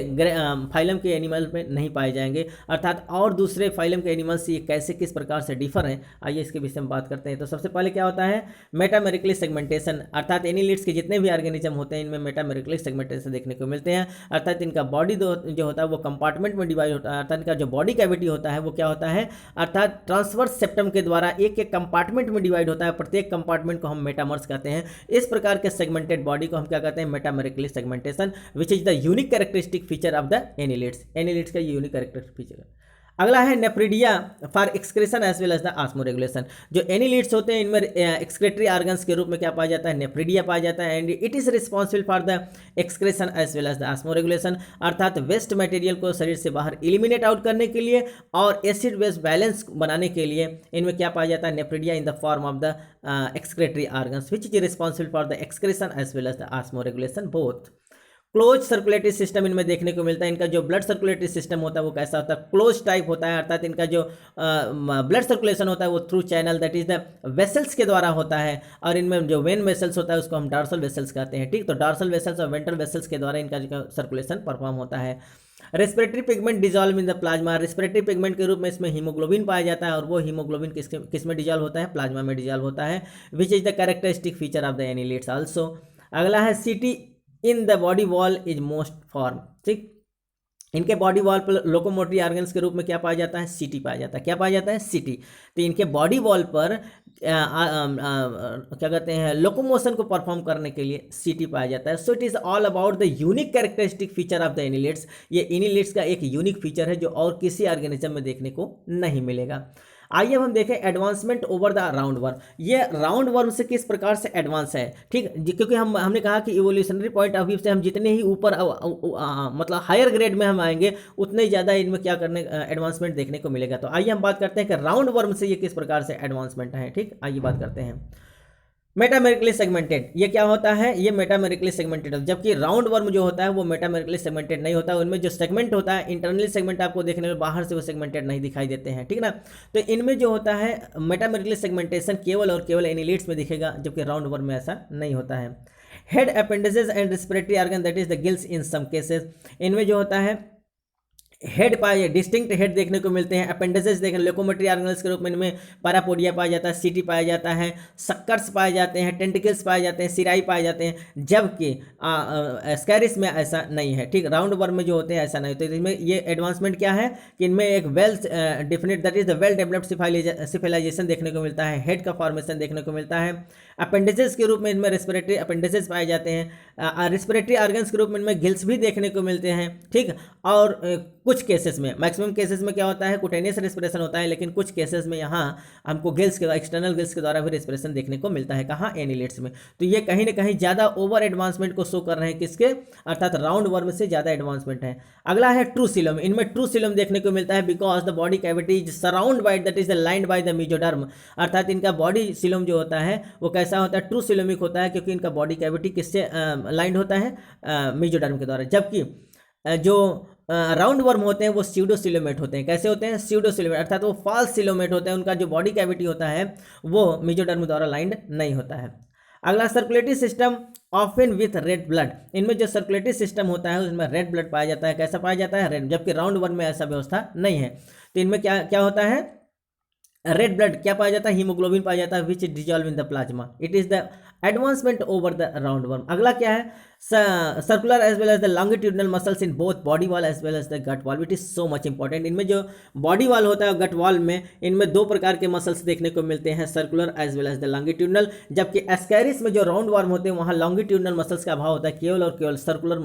फाइलम के एनिमल में नहीं पाए जाएंगे, अर्थात और दूसरे फाइलम के एनिमल से ये कैसे किस प्रकार से डिफर हैं। आइए इसके विषय में बात करते हैं। तो सबसे पहले क्या होता है, मेटामेरिकली सेगमेंटेशन, अर्थात एनीलिड्स के जितने भी ऑर्गेनिज्म होते हैं इनमें मेटामेरिकली सेगमेंटेशन देखने को मिलते हैं। अर्थात इनका बॉडी जो होता है वो कंपार्टमेंट में डिवाइड होता है, अर्थात इनका जो बॉडी कैविटी होता है वो क्या होता है, अर्थात ट्रांसवर्स सेप्टम के द्वारा एक एक कंपार्टमेंट में डिवाइड होता है। प्रत्येक कंपार्टमेंट को हम मेटामर्स कहते हैं। इस प्रकार के सेगमेंटेड बॉडी को हम क्या कहते हैं, metamerically segmentation, which is the unique characteristic feature of the annelids. Annelids का यूनिक कैरेक्टरिस्टिक फीचर है। अगला है nephridia for excretion as well as the osmoregulation. जो एनीलिड्स होते हैं इनमें एक्सक्रेटरी ऑर्गन्स के रूप में क्या पाया जाता है, नेफ्रिडिया पाया जाता है। And it is responsible for the excretion as well as the osmoregulation, अर्थात वेस्ट मटेरियल को शरीर से बाहर एलिमिनेट आउट करने के लिए और एसिड बेस बैलेंस बनाने के लिए इनमें क्या पाया जाता है, nephridia in the form of the excretory organs which is responsible for the excretion as well as the osmoregulation both। Close circulatory system इनमें देखने को मिलता है। इनका जो ब्लड सर्कुलेटरी सिस्टम होता है वो कैसा होता है, क्लोज टाइप होता है, अर्थात इनका जो ब्लड सर्कुलेशन होता है वो through channel that is the vessels के द्वारा होता है। और इनमें जो वेन वेसल्स होता है उसको हम डार्सल वेसल्स कहते हैं। ठीक, तो डार्सल वेसल्स और वेंट्रल वेसल्स के द्वारा इनका जो सर्कुलेशन परफॉर्म होता है। Respiratory pigment dissolve in the plasma, respiratory pigment के रूप में इसमें हीमोग्लोबिन पाया जाता है और वो हीमोग्लोबिन किस में डिजॉल्व होता है, प्लाज्मा में डिजॉल्व होता है, which is the characteristic feature of the annelids also. अगला है setae in the body wall is most form. ठीक, इनके बॉडी वॉल पर लोकोमोटरी ऑर्गन्स के रूप में क्या पाया जाता है, सीटी पाया जाता है। क्या पाया जाता है, सीटी। तो इनके बॉडी वॉल पर क्या कहते हैं, लोकोमोशन को परफॉर्म करने के लिए सीटी पाया जाता है। So it is all about the unique characteristic feature of the annelids. ये एनीलिड्स का एक यूनिक फीचर है जो और किसी ऑर्गेनिज्म में देखने को नहीं मिलेगा। आइए अब हम देखें advancement over the round worm. ये राउंड वर्म से किस प्रकार से एडवांस है। ठीक, क्योंकि हमने कहा कि इवोल्यूशनरी पॉइंट ऑफ व्यू से हम जितने ही ऊपर मतलब हायर ग्रेड में हम आएंगे उतने ही ज़्यादा इनमें क्या करने एडवांसमेंट देखने को मिलेगा। तो आइए हम बात करते हैं कि राउंड वर्म से ये किस प्रकार से एडवांसमेंट है। ठीक, आइए बात करते हैं। मेटामेरिकली सेगमेंटेड, ये क्या होता है, ये मेटामेरिकली सेगमेंटेड, जबकि राउंड वर्म जो होता है वो मेटामेरिकली सेगमेंटेड नहीं होता है। उनमें जो सेगमेंट होता है इंटरनली सेगमेंट आपको देखने में, बाहर से वो सेगमेंटेड नहीं दिखाई देते हैं। ठीक ना, तो इनमें जो होता है मेटामेरिकली सेगमेंटेशन केवल और केवल एनीलिड्स में दिखेगा, जबकि राउंड वर्म में ऐसा नहीं होता है। Head appendices and respiratory organ that is the gills in some cases, इनमें जो होता है हेड पाए, डिस्टिंक्ट हेड देखने को मिलते हैं। अपेंडिसेस देखें, लोकोमोटरी ऑर्गन्स के रूप में इनमें पैरापोडिया पाया जाता है, सीटी पाया जाता है, सक्कर्स पाए जाते हैं, टेंटिकल्स पाए जाते हैं, सिराई पाए जाते हैं, जबकि स्कैरिस में ऐसा नहीं है। ठीक, राउंड वर्म में जो होते हैं ऐसा नहीं होता। तो इसमें ये एडवांसमेंट क्या है कि इनमें एक well definite that is the well developed cephalisation देखने को मिलता है, हेड का फॉर्मेशन देखने को मिलता है। अपेंडिसेस के रूप में इनमें रेस्पिरेटरी अपेंडिसेस पाए जाते हैं। रेस्पिरेटरी ऑर्गन्स के रूप में इनमें गिल्स भी देखने को मिलते हैं। ठीक, और कुछ केसेस में, मैक्सिमम केसेस में क्या होता है, कुटेनियस रेस्पिरेशन होता है, लेकिन कुछ केसेस में यहाँ हमको गिल्स के एक्सटर्नल गिल्स के द्वारा भी रेस्पिरेशन देखने को मिलता है। कहाँ, एनीलिड्स में। तो ये कहीं ना कहीं ज़्यादा ओवर एडवांसमेंट को शो कर रहे हैं, किसके, अर्थात राउंड वर्म से ज़्यादा एडवांसमेंट है। अगला है ट्रू सिलम, इनमें ट्रू सिलम देखने को मिलता है because the body cavity is surround by that is the lined by the mesoderm, अर्थात इनका बॉडी सिलम जो होता है वो कैसा होता है, ट्रू सिलोमिक होता है, क्योंकि इनका बॉडी कैविटी किससे लाइंड होता है, मेसोडर्म के द्वारा। जबकि जो राउंड वर्म होते हैं वो स्यूडोसिलोमेट होते हैं। कैसे होते हैं, स्यूडोसिलोमेट, अर्थात वो फॉल्स सिलोमेट होते हैं। उनका जो बॉडी कैविटी होता है वो मेसोडर्म द्वारा लाइंड नहीं होता है। अगला circulatory system often with red blood, इनमें जो सर्कुलेटरी सिस्टम होता है उसमें रेड ब्लड पाया जाता है। कैसा पाया जाता है, रेड, जबकि राउंड वर्म में ऐसा व्यवस्था नहीं है। तो इनमें क्या क्या होता है, रेड ब्लड क्या पाया जाता है, हीमोग्लोबिन पाया जाता है, which dissolve in the plasma. It is the advancement over the round worm. अगला क्या है, circular as well as the longitudinal muscles in both body wall as well as the gut wall, it is so much important. इनमें जो body wall होता है गट wall में, इनमें दो प्रकार के मसल्स देखने को मिलते हैं, circular as well as the longitudinal, जबकि एस्कैरिस में जो राउंड वर्म होते हैं वहाँ लॉन्गिट्यूडनल मसल्स का अभाव होता है, केवल और केवल सर्कुलर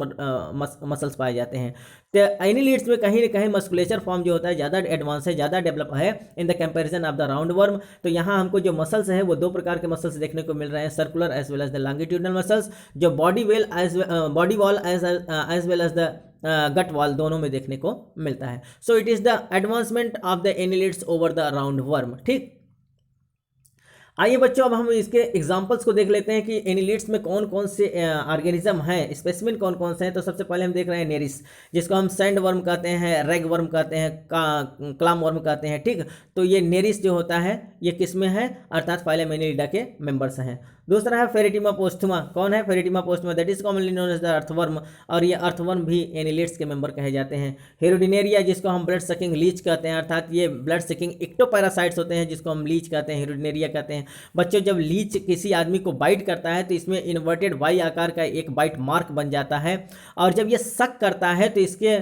मसल्स पाए जाते हैं। तो एनिलिड्स में कहीं ना कहीं मस्कुलेचर फॉर्म जो होता है ज़्यादा एडवांस है, ज़्यादा डेवलप है in the comparison of the round worm. तो यहाँ हमको जो मसल्स है वो दो प्रकार के मसल्स देखने को मिल रहे हैं, circular as well as the longitudinal muscles, जो body wall as well as the gut wall दोनों में देखने को मिलता है। So it is the advancement of the annelids over the round worm. ठीक, आइए बच्चों अब हम इसके एग्जांपल्स को देख लेते हैं कि एनिलिड्स में कौन कौन से ऑर्गेनिज्म हैं, स्पेसिमिन कौन कौन से हैं। तो सबसे पहले हम देख रहे हैं नेरिस, जिसको हम सैंड वर्म कहते हैं, रेग वर्म कहते हैं, क्लाम वर्म कहते हैं। ठीक, तो ये नेरिस जो होता है ये किस में है, अर्थात फाइलम एनिलिडा के मेंबर्स हैं। दूसरा है फेरेटिमा पोस्थुमा, कौन है Pheretima posthuma, that is commonly known as the earthworm, और ये अर्थवर्म भी एनिलिड्स के मेंबर कहे जाते हैं। हेरोडिनेरिया, जिसको हम ब्लड सकिंग लीच कहते हैं, अर्थात ये ब्लड सकिंग इक्टोपैरासाइट्स होते हैं, जिसको हम लीच कहते हैं, हेरोडिनेरिया कहते हैं। बच्चों जब लीच किसी आदमी को बाइट करता है तो इसमें इन्वर्टेड वाई आकार का एक बाइट मार्क बन जाता है, और जब ये सक करता है तो इसके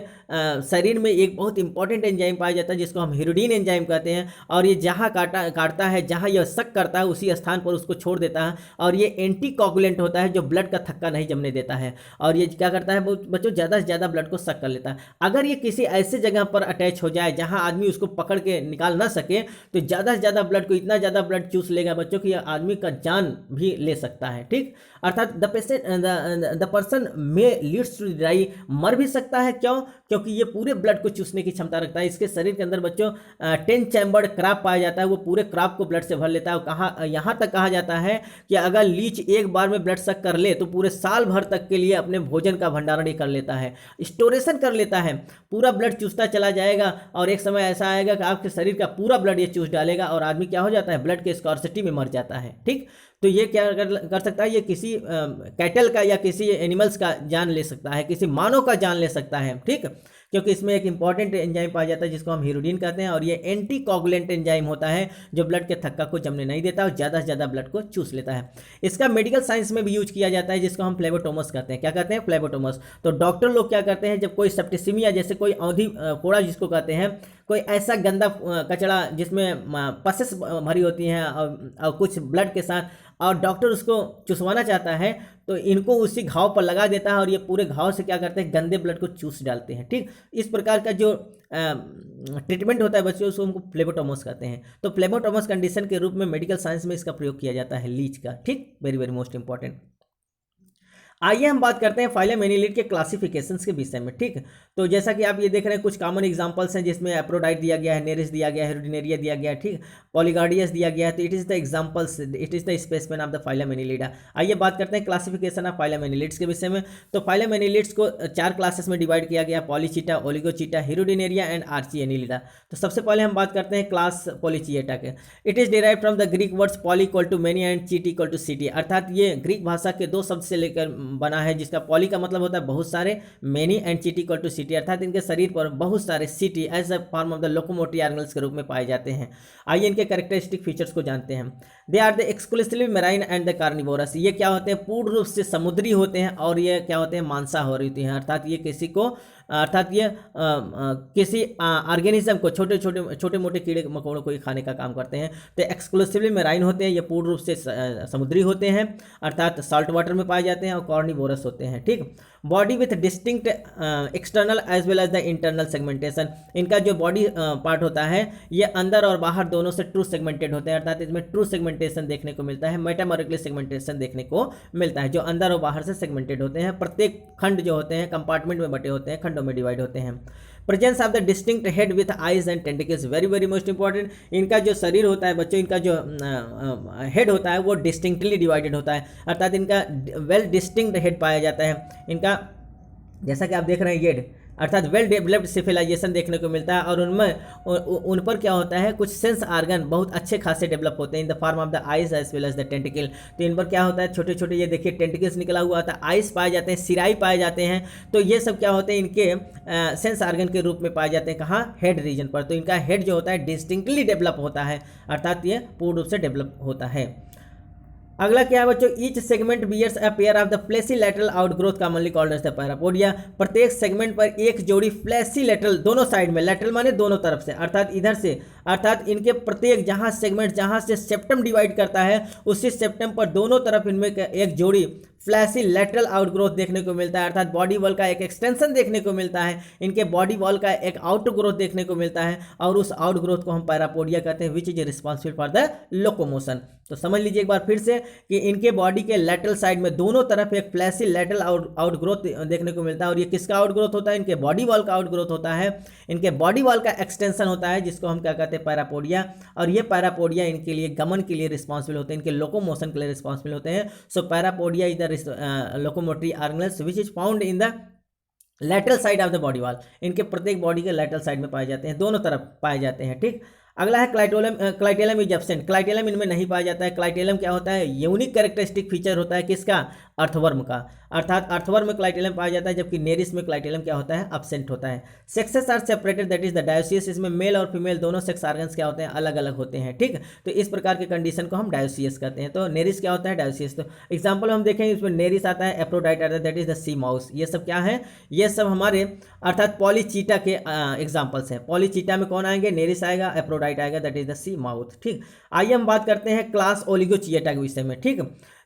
शरीर में एक बहुत इंपॉर्टेंट एंजाइम पाया जाता है जिसको हम हिरोडिन एंजाइम कहते हैं, और ये जहाँ काटता है, जहाँ यह सक करता है उसी स्थान पर उसको छोड़ देता है, और ये एंटी कोगुलेंट होता है जो ब्लड का थक्का नहीं जमने देता है, और ये क्या करता है बच्चों, ज़्यादा से ज़्यादा ब्लड को सक कर लेता है। अगर ये किसी ऐसे जगह पर अटैच हो जाए जहाँ आदमी उसको पकड़ के निकाल ना सके तो ज़्यादा से ज़्यादा ब्लड को, इतना ज़्यादा ब्लड चूस लेगा बच्चों कि आदमी का जान भी ले सकता है। ठीक, अर्थात द पर्सन में लीड्स टू डाई, मर भी सकता है। क्यों? क्योंकि ये पूरे ब्लड को चूसने की क्षमता रखता है। इसके शरीर के अंदर बच्चों 10 चैम्बर्ड क्रैब पाया जाता है, वो पूरे क्रैब को ब्लड से भर लेता है। यहाँ तक कहा जाता है कि अगर लीच एक बार में ब्लड सक कर ले तो पूरे साल भर तक के लिए अपने भोजन का भंडारण ही कर लेता है, स्टोरेशन कर लेता है, पूरा ब्लड चूसता चला जाएगा, और एक समय ऐसा आएगा कि आपके शरीर का पूरा ब्लड ये चूस डालेगा और आदमी क्या हो जाता है, ब्लड के स्कार्सिटी में मर जाता है। ठीक, तो ये क्या कर सकता है, ये किसी कैटल का या किसी एनिमल्स का जान ले सकता है, किसी मानव का जान ले सकता है। ठीक, क्योंकि इसमें एक इंपॉर्टेंट एंजाइम पाया जाता है जिसको हम हिरोडिन कहते हैं, और ये एंटी कोगुलेंट एंजाइम होता है जो ब्लड के थक्का को जमने नहीं देता और ज़्यादा से ज़्यादा ब्लड को चूस लेता है। इसका मेडिकल साइंस में भी यूज किया जाता है जिसको हम फ्लेबोटोमस कहते हैं। क्या कहते हैं? फ्लेबोटोमस। तो डॉक्टर लोग क्या करते हैं, जब कोई सेप्टिसिमिया जैसे कोई औंधी फोड़ा जिसको कहते हैं, कोई ऐसा गंदा कचड़ा जिसमें पसेस भरी होती हैं और कुछ ब्लड के साथ, और डॉक्टर उसको चुसवाना चाहता है तो इनको उसी घाव पर लगा देता है और ये पूरे घाव से क्या करते हैं, गंदे ब्लड को चूस डालते हैं। ठीक, इस प्रकार का जो ट्रीटमेंट होता है बच्चों उसको हमको फ्लेबोटोमस कहते हैं। तो फ्लेबोटोमस कंडीशन के रूप में मेडिकल साइंस में इसका प्रयोग किया जाता है, लीच का। ठीक, वेरी वेरी मोस्ट इंपॉर्टेंट। आइए हम बात करते हैं फाइलम एनिलिड के क्लासिफिकेशंस के विषय में। ठीक, तो जैसा कि आप ये देख रहे हैं कुछ कॉमन एग्जांपल्स हैं जिसमें एप्रोडाइट दिया गया है, नेरिस दिया गया है, हेरोडिनेरिया दिया गया है, ठीक, पॉलीगार्डियस दिया गया है। तो it is the examples, it is the specimen of the phylum Annelida. आइए बात करते हैं क्लासिफिकेशन ऑफ फाइलम एनिलिड्स के विषय में। तो फाइलम एनिलिड्स को 4 क्लासेस में डिवाइड किया गया, पॉलीचीटा, ओलिगोचीटा, हेरोडिनेरिया एंड आर्ची एनिलिडा। तो सबसे पहले हम बात करते हैं क्लास पॉलीचिएटा के। It is derive from the Greek words poly equal to many and chaetae equal to setae, अर्थात ये ग्रीक भाषा के 2 शब्द से लेकर बना है, जिसका पॉली का मतलब होता है बहुत सारे, many and chaetae equal to setae, अर्थात इनके शरीर पर बहुत सारे setae as a form of the locomotive organelles के रूप में पाए जाते हैं। आइए इनके कैरेक्टरिस्टिक फीचर्स को जानते हैं। They are the exclusively marine and the carnivorous, ये क्या होते हैं, पूर्ण रूप से समुद्री होते हैं, और ये क्या होते हैं, मांसाहारी होते हैं, अर्थात ये किसी को, अर्थात ये किसी ऑर्गेनिज्म को, छोटे मोटे कीड़े मकोड़ों को ही खाने का काम करते हैं। तो एक्सक्लूसिवली मेराइन होते हैं, ये पूर्ण रूप से समुद्री होते हैं, अर्थात सॉल्ट वाटर में पाए जाते हैं, और कार्निवोरस होते हैं। ठीक, body with distinct external as well as the internal segmentation, इनका जो बॉडी पार्ट होता है ये अंदर और बाहर दोनों से ट्रू सेगमेंटेड होते हैं, अर्थात इसमें ट्रू सेगमेंटेशन देखने को मिलता है, मेटामॉरिकल सेगमेंटेशन देखने को मिलता है, जो अंदर और बाहर से सेगमेंटेड होते हैं। प्रत्येक खंड जो होते हैं कंपार्टमेंट में बटे होते हैं, खंडों में डिवाइड होते हैं। Presence of the distinct head with eyes and tentacles, very very most important. इनका जो शरीर होता है बच्चों, इनका जो हेड होता है वो डिस्टिंक्टली डिवाइडेड होता है, अर्थात इनका वेल डिस्टिंक्ट हेड पाया जाता है। इनका जैसा कि आप देख रहे हैं येड, अर्थात वेल डेवलप्ड सिविलाइजेशन देखने को मिलता है, और उन पर क्या होता है, कुछ सेंस आर्गन बहुत अच्छे खासे डेवलप होते हैं in the form of the eyes as well as the tentacle. तो इन पर क्या होता है, छोटे छोटे ये देखिए टेंटिकल्स निकला हुआ आता है, आइज पाए जाते हैं, सिराई पाए जाते हैं। तो ये सब क्या होते हैं, इनके सेंस आर्गन के रूप में पाए जाते हैं, कहाँ, हेड रीजन पर। तो इनका हेड जो होता है डिस्टिंक्टली डेवलप होता है, अर्थात ये पूर्ण रूप से डेवलप होता है। अगला क्या है बच्चों, each segment bears a pair of the fleshy lateral outgrowth commonly called as the parapodia. प्रत्येक सेगमेंट पर एक जोड़ी फ्लैशी लैटरल, दोनों साइड में, लैटरल माने दोनों तरफ से, अर्थात इधर से, अर्थात इनके प्रत्येक जहां सेगमेंट, जहां से सेप्टम डिवाइड करता है उसी सेप्टम पर दोनों तरफ इनमें एक जोड़ी फ्लैशी लेटरल आउटग्रोथ देखने को मिलता है, अर्थात बॉडी वॉल का एक एक्सटेंशन देखने को मिलता है, इनके बॉडी वॉल का एक आउटग्रोथ देखने को मिलता है, और उस आउटग्रोथ को हम पैरापोडिया कहते हैं, which is responsible for the locomotion. तो समझ लीजिए एक बार फिर से कि इनके बॉडी के लेटरल साइड में दोनों तरफ एक फ्लैशी लेटरल आउटग्रोथ देखने को मिलता है, और ये किसका आउटग्रोथ होता है, इनके बॉडी वॉल का आउटग्रोथ होता है, इनके बॉडी वॉल का एक्सटेंशन होता है, जिसको हम क्या कहते हैं, पैरापोडिया। और ये पैरापोडिया इनके लिए गमन के लिए रिस्पॉन्सिबल होते हैं, इनके लोकोमोशन के लिए रिस्पॉन्सिबल होते हैं। So parapodia is the locomotory organs which is found in the lateral side of the body wall. इनके प्रत्येक बॉडी के लेटरल साइड में पाए जाते हैं, दोनों तरफ पाए जाते हैं। ठीक, अगला है clitellum. Clitellum is absent. Clitellum इनमें नहीं पाया जाता है। क्लाइटेलम क्या होता है, यूनिक कैरेक्टरिस्टिक फीचर होता है किसका, अर्थवर्म का, अर्थात अर्थवर्म में क्लाइटेलम पाया जाता है, जबकि नेरिस में क्लाइटेलम क्या होता है, एब्सेंट होता है। Sexes are separated, that is the dioecious. इसमें मेल और फीमेल दोनों सेक्स ऑर्गन्स क्या होते हैं, अलग अलग होते हैं। ठीक, तो इस प्रकार के कंडीशन को हम डायोसियस कहते हैं। तो नेरिस क्या होता है, डायोसियस। तो एग्जाम्पल हम देखें, इसमें नेरिस आता है, एप्रोडाइट आता है, that is the sea mouse. ये सब क्या है, ये सब हमारे अर्थात पॉलीचीटा के एग्जाम्पल्स हैं। पॉलीचीटा में कौन आएंगे, नेरिस आएगा, एप्रोडाइट आएगा, that is the sea mouth. ठीक, आइए हम बात करते हैं क्लास ओलिगोचिएटा के विषय में। ठीक,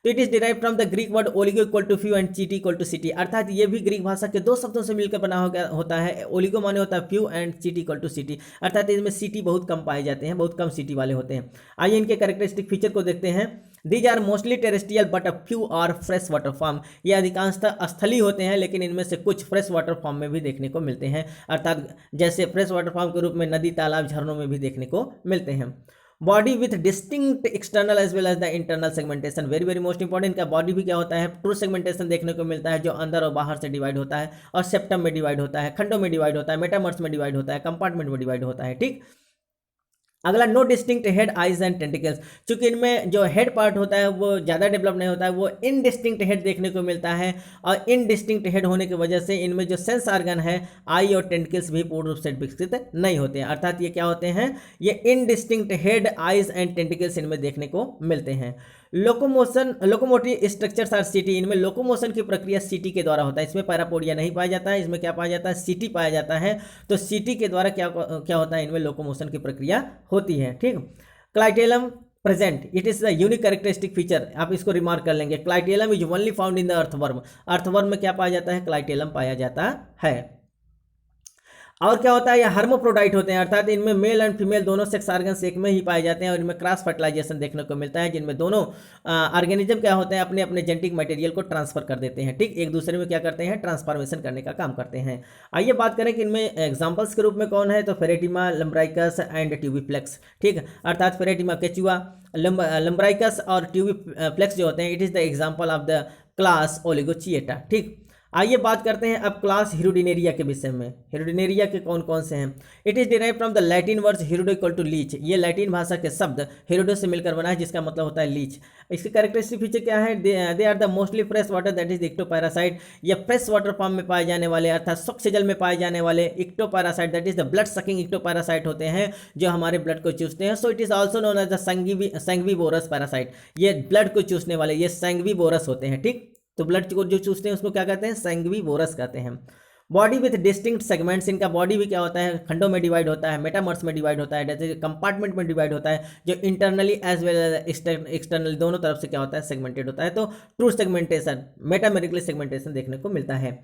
तो it is derive from the Greek word oligo equal to few and chaetae equal to setae, अर्थात ये भी ग्रीक भाषा के दो शब्दों से मिलकर बना होता है। ओलिगो माने होता है few and chaetae equal to setae, अर्थात इसमें सिटी बहुत कम पाए जाते हैं, बहुत कम सिटी वाले होते हैं। आइए इनके कैरेक्टरिस्टिक फीचर को देखते हैं। These are mostly terrestrial but a few are fresh water form. ये अधिकांशतः स्थलीय होते हैं, लेकिन इनमें से कुछ फ्रेश वाटर फॉर्म में भी देखने को मिलते हैं, अर्थात जैसे फ्रेश वाटर फॉर्म के रूप में नदी, तालाब, झरनों में भी देखने को मिलते हैं। Body with distinct external as well as the internal segmentation, very very most important. इनका बॉडी भी क्या होता है, ट्रू सेगमेंटेशन देखने को मिलता है, जो अंदर और बाहर से डिवाइड होता है, और सेप्टम में डिवाइड होता है, खंडों में डिवाइड होता है, मेटामर्स में डिवाइड होता है, कंपार्टमेंट में डिवाइड होता है। ठीक, अगला no distinct head, eyes and tentacles. चूंकि इनमें जो हेड पार्ट होता है वो ज़्यादा डेवलप नहीं होता है, वो इनडिस्टिंक्ट हेड देखने को मिलता है, और इनडिस्टिंक्ट हेड होने की वजह से इनमें जो सेंस ऑर्गन है, आई और टेंटिकल्स भी पूर्ण रूप से विकसित नहीं होते हैं, अर्थात ये क्या होते हैं, ये indistinct head, eyes and tentacles इनमें देखने को मिलते हैं। लोकोमोशन, लोकोमोटिव स्ट्रक्चर्स आर सीटी, इनमें लोकोमोशन की प्रक्रिया सीटी के द्वारा होता है। इसमें पैरापोडिया नहीं पाया जाता है, इसमें क्या पाया जाता है, सीटी पाया जाता है। तो सीटी के द्वारा क्या होता है, इनमें लोकोमोशन की प्रक्रिया होती है। ठीक, clitellum present, it is the unique characteristic feature, आप इसको रिमार्क कर लेंगे। Clitellum is only found in the earthworm. Earthworm में क्या पाया जाता है, क्लाइटेलम पाया जाता है। और क्या होता है, ये हर्मोप्रोडाइट होते हैं, अर्थात इनमें मेल एंड फीमेल दोनों सेक्स ऑर्गन्स एक में ही पाए जाते हैं, और इनमें क्रॉस फर्टिलाइजेशन देखने को मिलता है, जिनमें दोनों ऑर्गेनिज्म क्या होते हैं, अपने अपने जेनेटिक मटेरियल को ट्रांसफर कर देते हैं। ठीक, एक दूसरे में क्या करते हैं, ट्रांसफॉर्मेशन करने का काम करते हैं। आइए बात करें कि इनमें एग्जाम्पल्स के रूप में कौन है, तो फेरेटिमा, लम्ब्राइकस एंड ट्यूबिफ्लेक्स। ठीक, अर्थात फेरेटिमा केचुआ, लम्ब्राइकस और ट्यूबिफ्लेक्स जो होते हैं, it is the example of the class Oligochaeta. ठीक, आइए बात करते हैं अब क्लास हिरुडिनेरिया के विषय में। हिरुडिनेरिया के कौन कौन से हैं, it is derive from the Latin words hirudo equal to leech. ये लैटिन भाषा के शब्द हिरुडो से मिलकर बना है, जिसका मतलब होता है लीच। इसके कैरेक्टरिस्टिक फीचर क्या है, they are the mostly fresh water, that is ectoparasite. ये फ्रेश वाटर फॉर्म में पाए जाने वाले, अर्थात स्वच्छ जल में पाए जाने वाले ectoparasite, that is the blood sucking ectoparasite होते हैं, जो हमारे ब्लड को चूसते हैं। So it is also known as the sanguivorous parasite. ये ब्लड को चूसने वाले ये सैंग्विवोरस होते हैं। ठीक, तो ब्लड को जो चूसते हैं उसको क्या कहते हैं, सैंग्विवोरस कहते हैं। बॉडी विथ डिस्टिंक्ट सेगमेंट्स, इनका बॉडी भी क्या होता है, खंडों में डिवाइड होता है, मेटामर्स में डिवाइड होता है, जैसे कंपार्टमेंट में डिवाइड होता है, जो internally as well as externally दोनों तरफ से क्या होता है, सेगमेंटेड होता है। तो ट्रू सेगमेंटेशन, मेटामेरिकली सेगमेंटेशन देखने को मिलता है।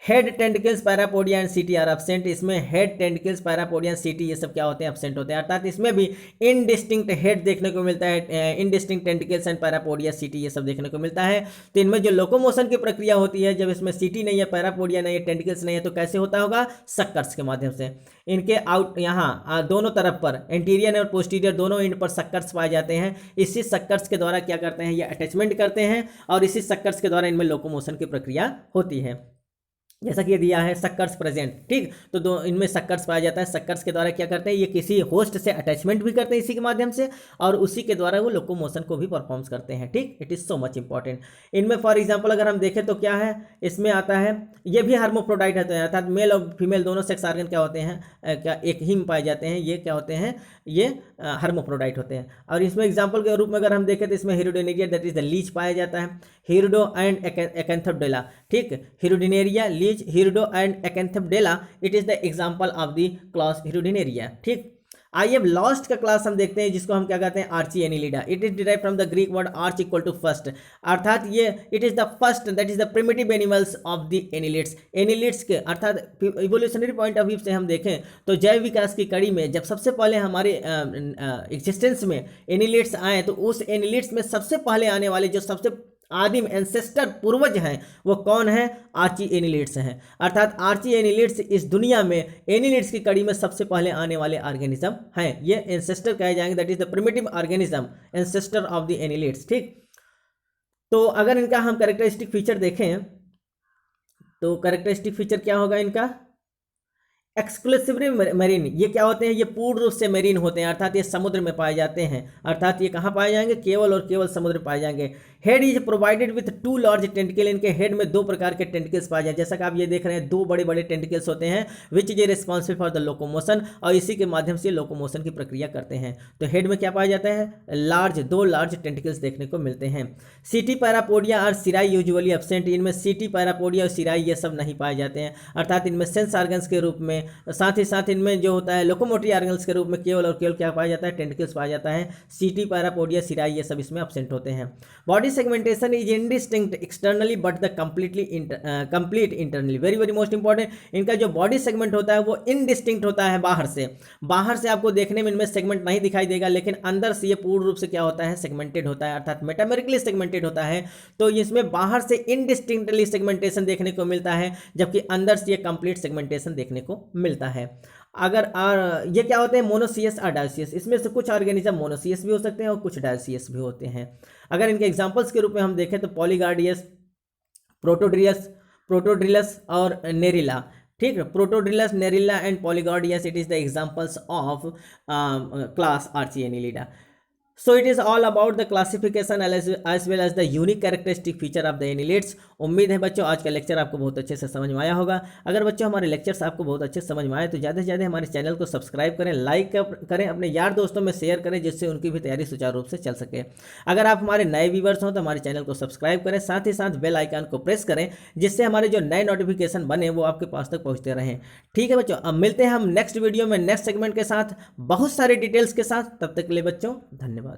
Head, tentacles, parapodia and setae are absent. इसमें हेड, टेंटिकल्स, पैरापोडिया, सीटी ये सब क्या होते हैं, एब्सेंट होते हैं, अर्थात इसमें भी इनडिस्टिंक्ट हेड देखने को मिलता है, indistinct tentacles and parapodia, setae ये सब देखने को मिलता है। तो इनमें जो लोकोमोशन की प्रक्रिया होती है, जब इसमें सीटी नहीं है, पैरापोडिया नहीं है, टेंटिकल्स नहीं है, तो कैसे होता होगा, सक्कर्स के माध्यम से। इनके आउट यहाँ दोनों तरफ पर, एंटीरियर और पोस्टीरियर दोनों एंड पर सक्कर्स पाए जाते हैं। इसी सक्कर्स के द्वारा क्या करते हैं, ये अटैचमेंट करते हैं, और इसी सक्कर्स के द्वारा इनमें लोकोमोशन की प्रक्रिया होती है। जैसा कि ये दिया है सक्कर्स प्रेजेंट, ठीक। तो दो इनमें सक्कर्स पाया जाता है। सक्कर्स के द्वारा क्या करते हैं, ये किसी होस्ट से अटैचमेंट भी करते हैं इसी के माध्यम से, और उसी के द्वारा वो लोकोमोशन को भी परफॉर्म्स करते हैं, ठीक। It is so much important. इनमें फॉर एग्जांपल अगर हम देखें तो क्या है, इसमें आता है, ये भी हार्मोफ्रोडाइट होते हैं, अर्थात मेल और फीमेल दोनों सेक्स ऑर्गन क्या होते हैं, क्या एक ही में पाए जाते हैं, ये क्या होते हैं, ये हार्मोफ्रोडाइट होते हैं। और इसमें एग्जाम्पल के रूप में अगर हम देखें तो इसमें Hirudinaria that is the leech पाया जाता है, हिरडो एंड एकेंथोडेला, ठीक। Hirudinaria, leech, Hirudo and Acanthobdella, it is the example of the class Hirudinaria, ठीक। आई एम लॉस्ट का क्लास हम देखते हैं, जिसको हम क्या कहते हैं, Archiannelida. It is derive from the Greek word arch equal to first, अर्थात ये it is the first, that is the primitive animals of the annelids. Annelids के अर्थात इवोल्यूशनरी पॉइंट ऑफ व्यू से हम देखें तो जैव विकास की कड़ी में जब सबसे पहले हमारे एग्जिस्टेंस में एनिलिड्स आए, तो उस एनिलिड्स में सबसे पहले आने वाले जो सबसे आदिम एंसेस्टर पूर्वज हैं वो कौन है, आर्ची एनिलिड्स हैं। अर्थात आर्ची एनिलिड्स इस दुनिया में एनिलिड्स की कड़ी में सबसे पहले आने वाले ऑर्गेनिज्म हैं, ये एंसेस्टर कहे जाएंगे, that is the primitive organism, ancestor of the annelids, ठीक। तो अगर इनका हम कैरेक्टरिस्टिक फीचर देखें तो कैरेक्टरिस्टिक फीचर क्या होगा इनका, एक्सक्लूसिवली मेरीन, ये क्या होते हैं, ये पूर्ण रूप से मेरीन होते हैं, अर्थात ये समुद्र में पाए जाते हैं, अर्थात ये कहाँ पाए जाएंगे, केवल और केवल समुद्र में पाए जाएंगे। Head is provided with 2 large tentacle, इनके हेड में 2 प्रकार के टेंटिकल्स पाए जाए, जैसा कि आप ये देख रहे हैं 2 बड़े बड़े टेंटिकल्स होते हैं, which is responsible for the locomotion, और इसी के माध्यम से लोकोमोशन की प्रक्रिया करते हैं। तो हेड में क्या पाया जाता है, 2 लार्ज टेंटिकल्स देखने को मिलते हैं। सीटी पैरापोडिया और सिराई यूजुअली एब्सेंट, इनमें सीटी पैरापोडिया और सिराई ये सब नहीं पाए जाते हैं, अर्थात इनमें सेंस ऑर्गन्स के रूप में, साथ ही साथ इनमें जो होता है लोकोमोटरी ऑर्गन्स के रूप में केवल और केवल क्या पाया जाता है, टेंटिकल्स पाया जाता है। सीटी पैरापोडिया सिराई ये सब इसमें एब्सेंट होते हैं। Body segmentation is indistinct externally but the complete internally, very very most important. इनका जो बॉडी सेगमेंट होता है वो इनडिस्टिंक्ट होता है, बाहर से आपको देखने में इनमें सेगमेंट नहीं दिखाई देगा, लेकिन अंदर से ये पूर्ण रूप से क्या होता है, सेगमेंटेड होता है, अर्थात मेटामेरिकली सेगमेंटेड होता है। तो इसमें बाहर से इनडिस्टिंक्टली सेगमेंटेशन देखने को मिलता है, जबकि अंदर से ये कंप्लीट सेगमेंटेशन देखने को मिलता है। अगर ये क्या होते हैं, मोनोसियस और डायोसियस, इसमें से कुछ ऑर्गेनिज्म मोनोसियस भी हो सकते हैं और कुछ डायोसियस भी होते हैं। अगर इनके एग्जांपल्स के रूप में हम देखें तो पॉलीगार्डियस, प्रोटोड्रिलस और नेरिला, ठीक है। Protodrilus, Nerilla and Polygordius, it is the examples of class Archiannelida. So it is all about the classification as well as the unique characteristic feature of the annelids। उम्मीद है बच्चों आज का लेक्चर आपको बहुत अच्छे से समझ में आया होगा। अगर बच्चों हमारे लेक्चर्स आपको बहुत अच्छे से समझ में आए तो ज़्यादा से ज़्यादा हमारे चैनल को सब्सक्राइब करें, लाइक करें, अपने यार दोस्तों में शेयर करें, जिससे उनकी भी तैयारी सुचारू रूप से चल सके। अगर आप हमारे नए व्यूवर्स हों तो हमारे चैनल को सब्सक्राइब करें, साथ ही साथ बेल आइकन को प्रेस करें, जिससे हमारे जो नए नोटिफिकेशन बने वो आपके पास तक पहुँचते रहें। ठीक है बच्चों, अब मिलते हैं हम नेक्स्ट वीडियो में नेक्स्ट सेगमेंट के साथ बहुत सारे डिटेल्स के साथ। तब तक के लिए बच्चों धन्यवाद।